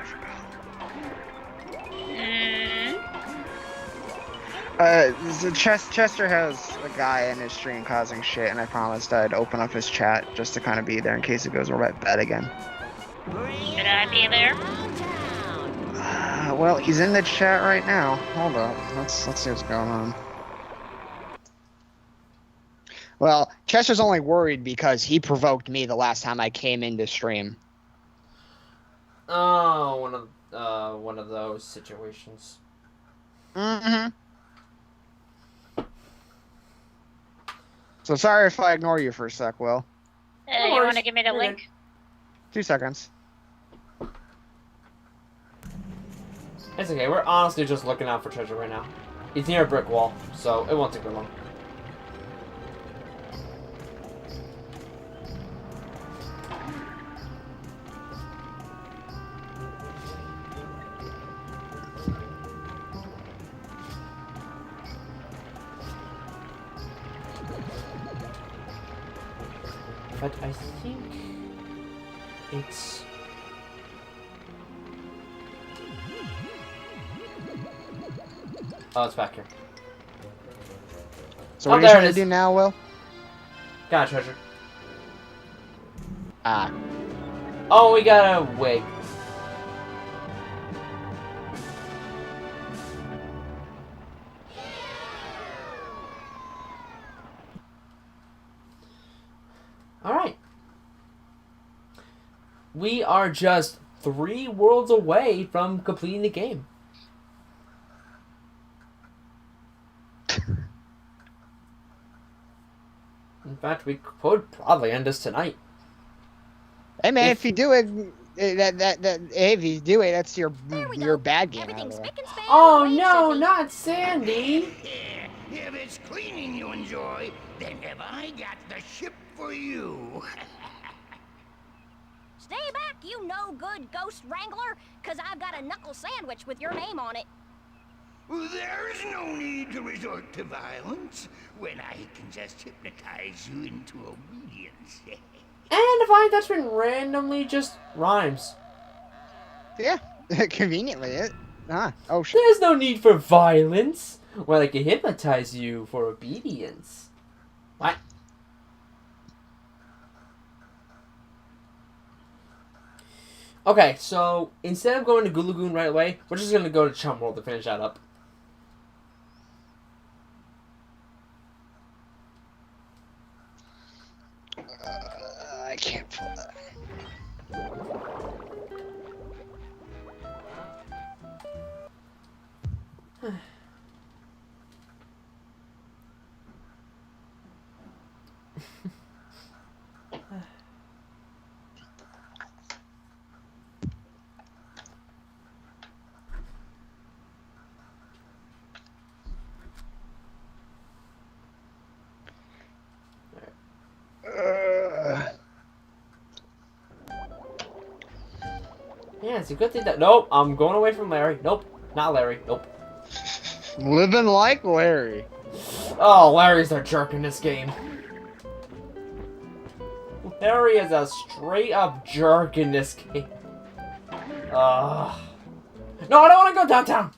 Chester has a guy in his stream causing shit, and I promised I'd open up his chat just to kind of be there in case it goes bad again. Should I be there? Well, he's in the chat right now. Hold up, let's see what's going on. Well, Chester's only worried because he provoked me the last time I came into stream. Oh, one of those situations. Mm-hmm. So sorry if I ignore you for a sec, Will. You want to give me the link? 2 seconds. It's okay, we're honestly just looking out for treasure right now. It's near a brick wall, so it won't take very long. But I think it's... Oh, it's back here. So what are you trying to do now, Will? Got a treasure. Ah. Oh, we got a wig. Alright. We are just 3 worlds away from completing the game. In fact, we could probably end this tonight. Hey man, if you do it, if you do it, that's your bad game. Everything's spick and span. Oh no, not Sandy! If it's cleaning you enjoy, then have I got the ship for you. Stay back, you no good ghost wrangler, cause I've got a knuckle sandwich with your name on it. There's no need to resort to violence when I can just hypnotize you into obedience. And Divine Dutchman randomly just rhymes. Yeah, conveniently. Oh shit. There's no need for violence when I can hypnotize you for obedience. What? Okay, so instead of going to Goo Lagoon right away, we're just gonna go to Chum World to finish that up. I can't pull that. Yeah, it's a good thing that... Nope, I'm going away from Larry. Nope, not Larry. Nope. Living like Larry. Oh, Larry's a jerk in this game. Larry is a straight-up jerk in this game. No, I don't want to go downtown!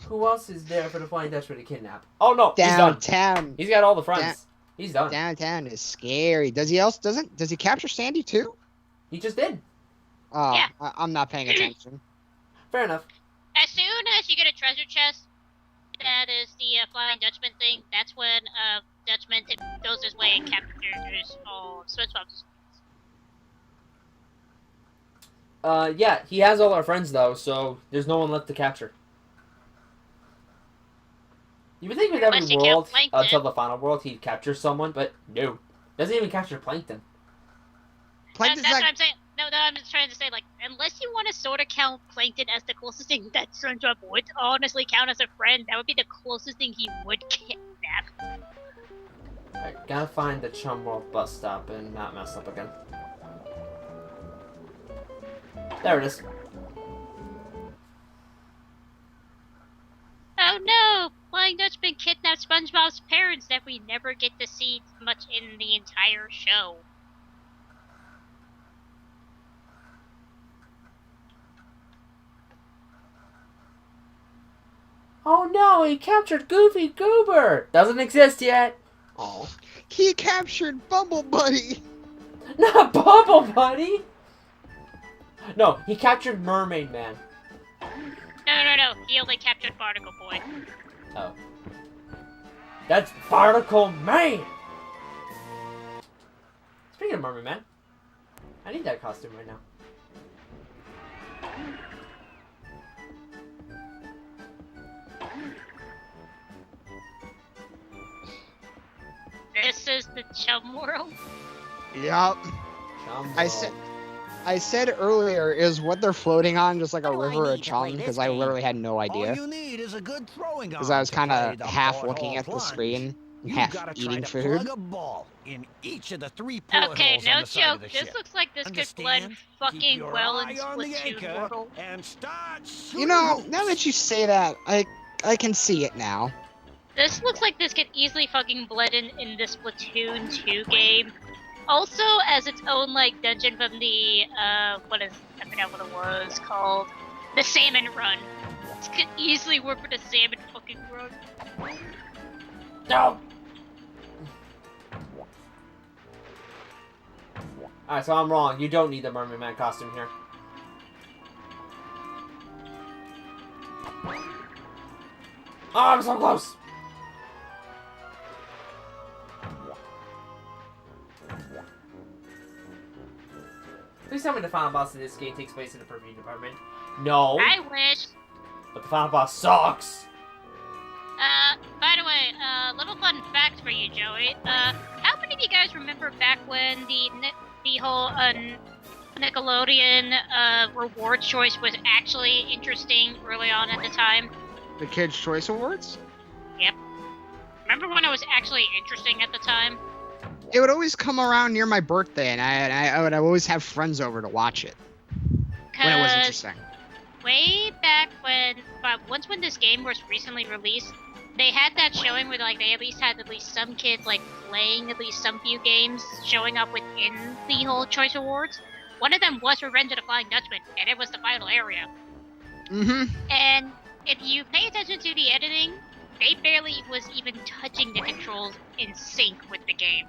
Who else is there for the Flying Dutchman to kidnap? Oh, no, he's done. Downtown. He's got all the friends. He's done. Downtown is scary. Does he capture Sandy too? He just did. Oh, Yeah. I'm not paying attention. Fair enough. As soon as you get a treasure chest, that is the Flying Dutchman thing. That's when Dutchman goes his way and captures all SpongeBob's. Yeah, he has all our friends though, so there's no one left to capture. You would think with every Unless you world, count Plankton. until the final world, he'd capture someone, but no. Doesn't even capture Plankton. Plankton's That's like, what I'm saying. No, I'm just trying to say, like, unless you want to sort of count Plankton as the closest thing that SpongeBob would honestly count as a friend, that would be the closest thing he would kidnap. Alright, gotta find the Chum World bus stop and not mess up again. There it is. Oh no! Flying Dutchman kidnapped SpongeBob's parents that we never get to see much in the entire show. Oh no, he captured Goofy Goober! Doesn't exist yet! Oh. he captured Bumble Buddy. Not Bubble Buddy! No, he captured Mermaid Man. No. He only captured Barnacle Boy. Oh. That's Barnacle Man! Speaking of Mermaid Man, I need that costume right now. This is the Chum World. Yup. Chum I World. said. I said earlier, is what they're floating on just like a What do I river of need to play chum? this Because I game? literally had no All idea. you need is a good throwing Because arm I was to kind play of the half porthole looking at the plunge. screen, and You half gotta try eating to food. plug a ball in each of the 3 portholes Okay, on no the side joke. of the This ship. looks like this could blend Understand? fucking Keep your well in eye on the Splatoon anchor World. and start shooting You know, hoops. now that you say that, I can see it now. This looks like this could easily fucking blend in the Splatoon 2 game. Also, as its own, like, dungeon from the, I forgot what it was called. The Salmon Run. This could easily work for the Salmon fucking Run. No! Alright, so I'm wrong. You don't need the Mermaid Man costume here. Oh, I'm so close! Please tell me the final boss of this game takes place in the perfume department. No, I wish. but the final boss sucks! By the way, little fun fact for you, Joey. How many of you guys remember back when the whole, Nickelodeon, reward choice was actually interesting early on at the time? The Kids' Choice Awards? Remember when it was actually interesting at the time? It would always come around near my birthday, and I would always have friends over to watch it when it was 'Cause interesting. way back when, once when this game was recently released, they had that showing where like they at least had some kids like playing at least some few games showing up within the whole Choice Awards. One of them was Revenge of the Flying Dutchman, and it was the final area. Mm-hmm. And if you pay attention to the editing, they barely was even touching the controls in sync with the game.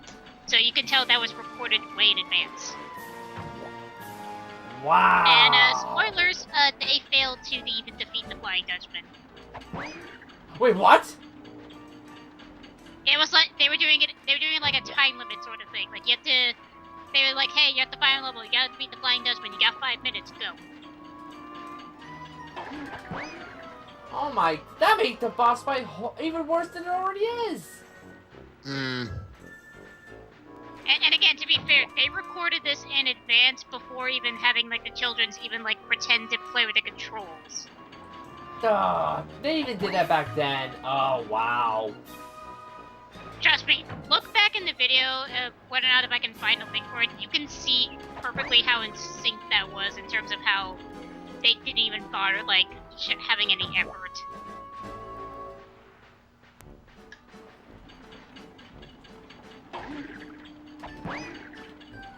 So you can tell that was recorded way in advance. Wow! And spoilers, they failed to even defeat the Flying Dutchman. Wait, what? It was like they were doing like a time limit sort of thing. Like you have to, they were like, hey, you're at the final level, you gotta defeat the Flying Dutchman, you got 5 minutes, go. Oh my, that made the boss fight even worse than it already is! Mm. And again, to be fair, they recorded this in advance before even having like the children's even like pretend to play with the controls. They even did that back then. Oh, wow. Trust me, look back in the video, whether or not if I can find a link for it, you can see perfectly exactly how in sync that was in terms of how they didn't even bother, like, having any effort.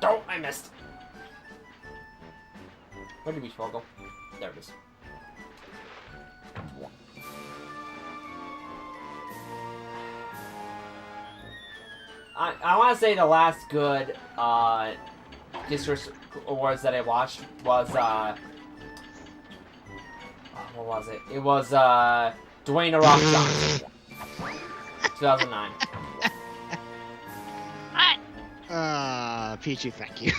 Oh, I missed. Where did we go? There it is. I want to say the last good District Awards that I watched was what was it? It was Dwayne "The Rock" Johnson, 2009. Peachy, thank you.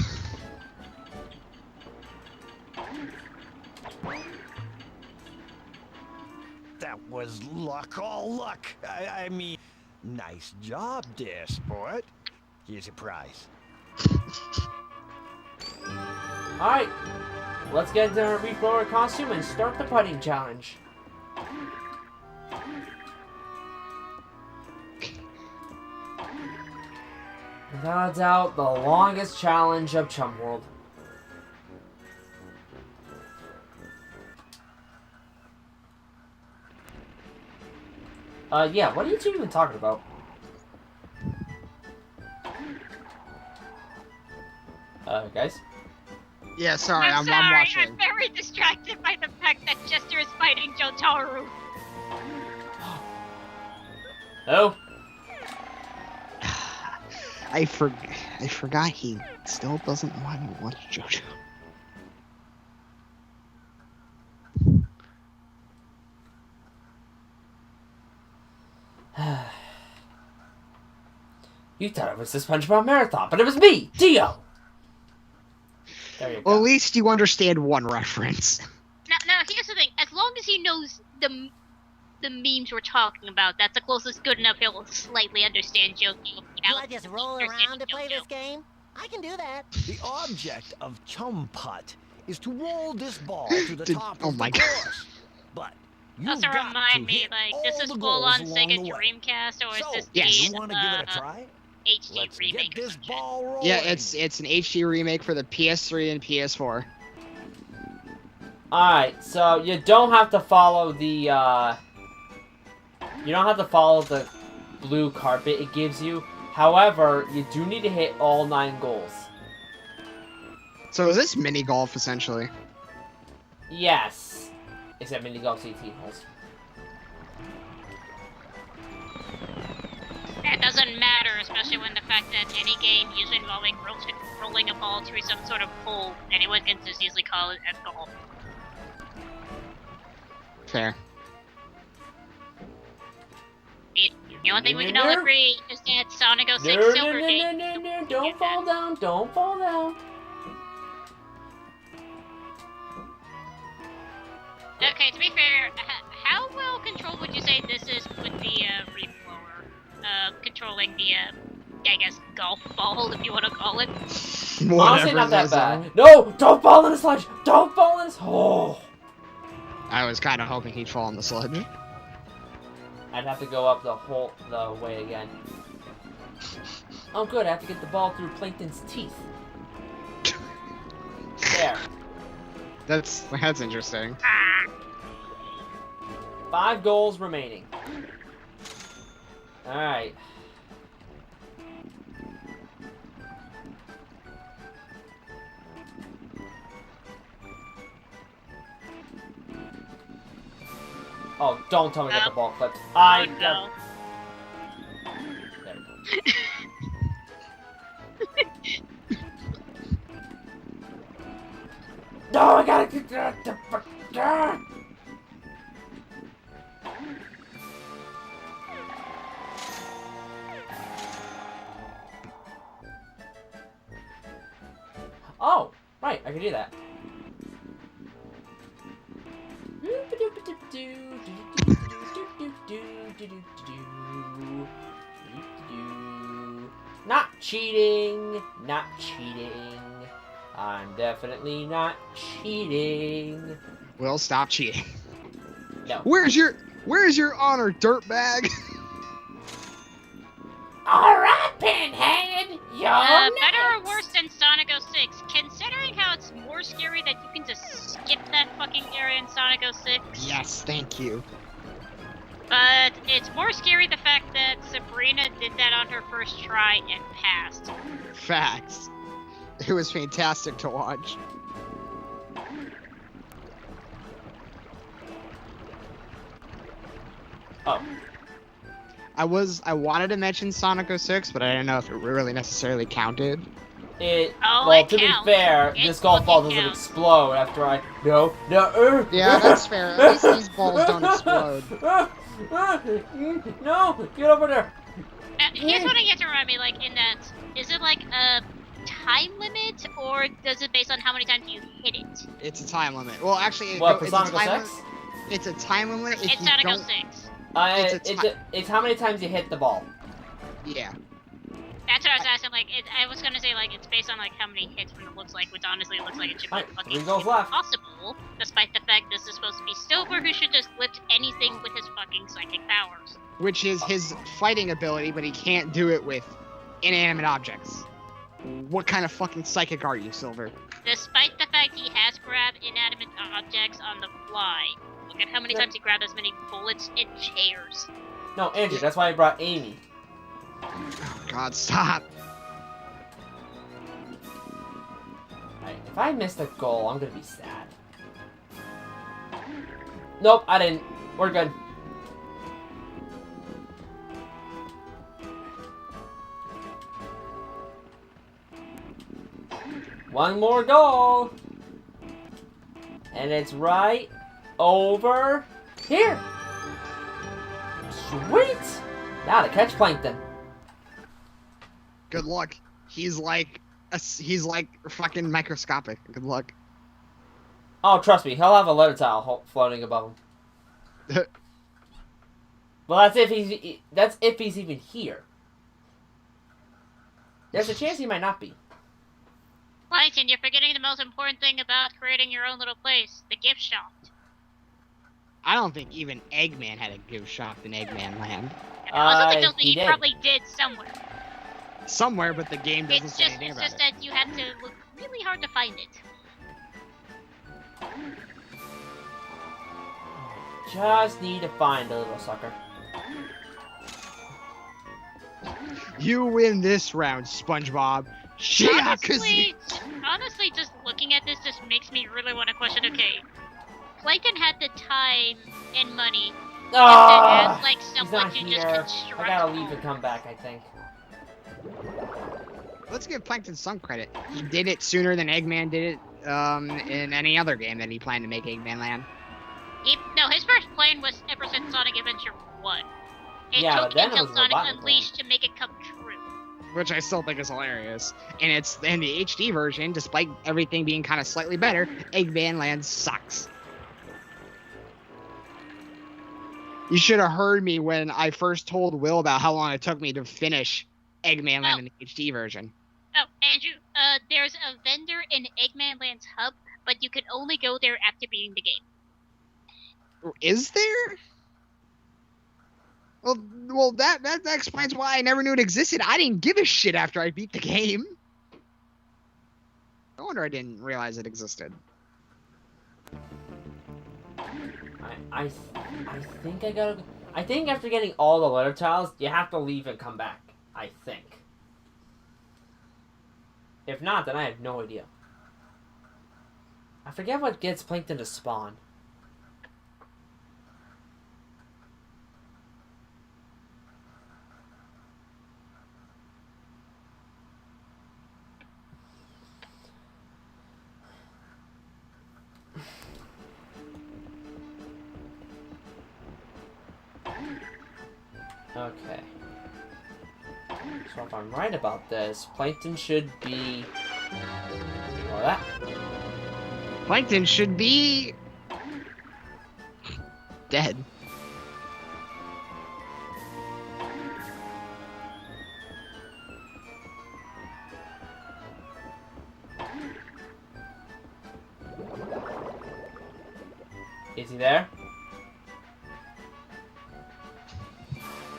That was luck, all luck. I mean, nice job there, sport. Here's your prize. Alright, let's get into our Reef Blower costume and start the putting challenge. Without a doubt, the longest challenge of Chum World. Yeah, what are you two even talking about? Guys? Yeah, sorry, I'm sorry, watching. I'm very distracted by the fact that Chester is fighting Jotaro. Oh? I forgot he still doesn't want to watch JoJo. You thought it was the SpongeBob Marathon, but it was me, Dio! There you go. Well, at least you understand one reference. Now, here's the thing. As long as he knows the memes we're talking about, that's the closest good enough he'll slightly understand JoJo. You Do know, I just roll around to play this game? I can do that. The object of Chum Putt is to roll this ball to the top oh of my the God. course. But also you've got remind to me, hit like, all this is the full goals on along Sega the way. Dreamcast, or is So, this Yes. you the want to give it a try? HD Let's remake? get this ball rolling. Yeah, it's an HD remake for the PS3 and PS4. Alright, so you don't have to follow the, you don't have to follow the blue carpet it gives you. However, you do need to hit all 9 goals. So is this mini golf essentially? Yes. Except mini golf 18 holes. That doesn't matter, especially when the fact that any game usually involving rolling a ball through some sort of hole, anyone can just easily call it a golf. Fair. The only thing we can all agree is that Sonic 06 No, Silver Game. no, don't fall down, don't fall down. Okay, to be fair, how well controlled would you say this is with the reef blower? Controlling the, I guess, golf ball, if you want to call it. Honestly, not that bad. No, don't fall in the sludge. Don't fall in the oh. I was kind of hoping he'd fall on the sludge. I'd have to go up the way again. Oh, good. I have to get the ball through Plankton's teeth. There. That's interesting. 5 goals remaining. Alright. Oh, don't tell me that the ball clipped. Oh no. There we go. No, I gotta get that. Oh, right, I can do that. Not cheating, not cheating. I'm definitely not cheating. Will, stop cheating. No. Where's your honor, dirtbag? Alright, Pinhead! You're Better or next. worse than Sonic 06, considering Yes, thank you. But it's more scary the fact that Sabrina did that on her first try and passed. Facts. It was fantastic to watch. Oh. I wanted to mention Sonic 06, but I didn't know if it really necessarily counted. Oh, well, it to counts. be fair, It this golf ball fucking doesn't counts. explode after I... No. Yeah, that's fair. At least these balls don't explode. No, get over there. Here's what I get to remind me, like, in that, is it like a time limit, or does it based on how many times you hit it? It's a time limit. Well, actually, What, for it's a Sonic time 06? It's a time limit if It's you Sonic don't... 06. It's how many times you hit the ball. Yeah. That's what I was asking, like, I was gonna say, like, it's based on, like, how many hits when it looks like, which honestly looks like it should be Alright, fucking 3 goals left. impossible, despite the fact this is supposed to be Silver, who should just lift anything with his fucking psychic powers. Which is his fighting ability, but he can't do it with inanimate objects. What kind of fucking psychic are you, Silver? Despite the fact he has grabbed inanimate objects on the fly, look at how many times he grabbed as many bullets and chairs. No, Andrew, that's why I brought Amy. Oh god, stop. Alright, if I missed a goal, I'm gonna be sad. Nope, I didn't. We're good. One more goal. And it's right over here. Sweet. Now to catch plankton. Good luck. He's like fucking microscopic. Good luck. Oh, trust me, he'll have a letter towel floating above him. Well, that's if he's even here. There's a chance he might not be. Plankton, you're forgetting the most important thing about creating your own little place, the gift shop. I don't think even Eggman had a gift shop in Eggman Land. And also the building he he did. probably did somewhere. Somewhere, but the game doesn't It's say just, anything it's about just it. that you have to look really hard to find it. Just need to find a little sucker. You win this round, SpongeBob. Honestly, just looking at this just makes me really want to question, okay, Plankton had the time and money Ah, as, like, he's someone not to here. just I construct gotta leave and come back, I think. Let's give Plankton some credit. He did it sooner than Eggman did it in any other game that he planned to make Eggman Land. No, his first plan was ever since Sonic Adventure 1. It Yeah, but took then it until was Sonic Robotic Unleashed to make it come true. Which I still think is hilarious. And it's in the HD version, despite everything being kind of slightly better, Eggman Land sucks. You should have heard me when I first told Will about how long it took me to finish Eggman Land in the HD version. Oh, Andrew, there's a vendor in Eggman Land's hub, but you can only go there after beating the game. Is there? Well, that explains why I never knew it existed. I didn't give a shit after I beat the game. No wonder I didn't realize it existed. I think I gotta... I think after getting all the letter tiles, you have to leave and come back. I think. If not, then I have no idea. I forget what gets Plankton to spawn. Okay. So if I'm right about this, Plankton should be... Well, that... Plankton should be... dead. Is he there?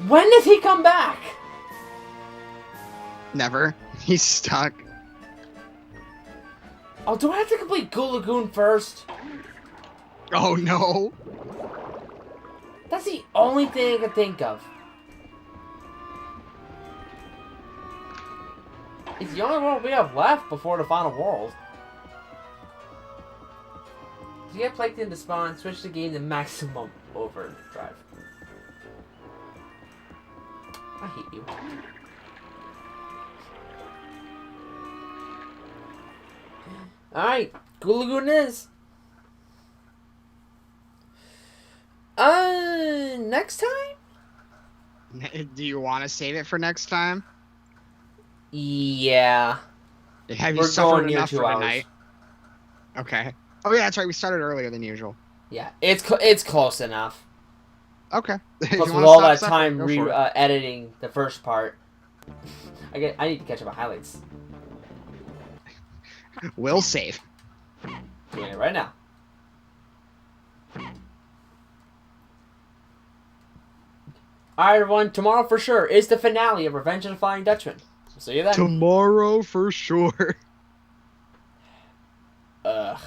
When does he come back? Never. He's stuck. Oh, do I have to complete Goo Lagoon first? Oh no. That's the only thing I can think of. It's the only world we have left before the final world. To get Plankton to spawn, switch the game to maximum overdrive. I hate you. Alright, Goo Lagoon is. Next time? Do you want to save it for next time? Yeah. Have you We're suffered going near enough 2 for hours. tonight? Okay. Oh yeah, that's right. We started earlier than usual. Yeah, it's close enough. Okay. If Plus, you with wanna all stop that suffering, time go for it. editing the first part, I need to catch up on highlights. We'll save. Doing it right now. Alright, everyone. Tomorrow for sure is the finale of Revenge of the Flying Dutchman. See you then. Tomorrow for sure. Ugh.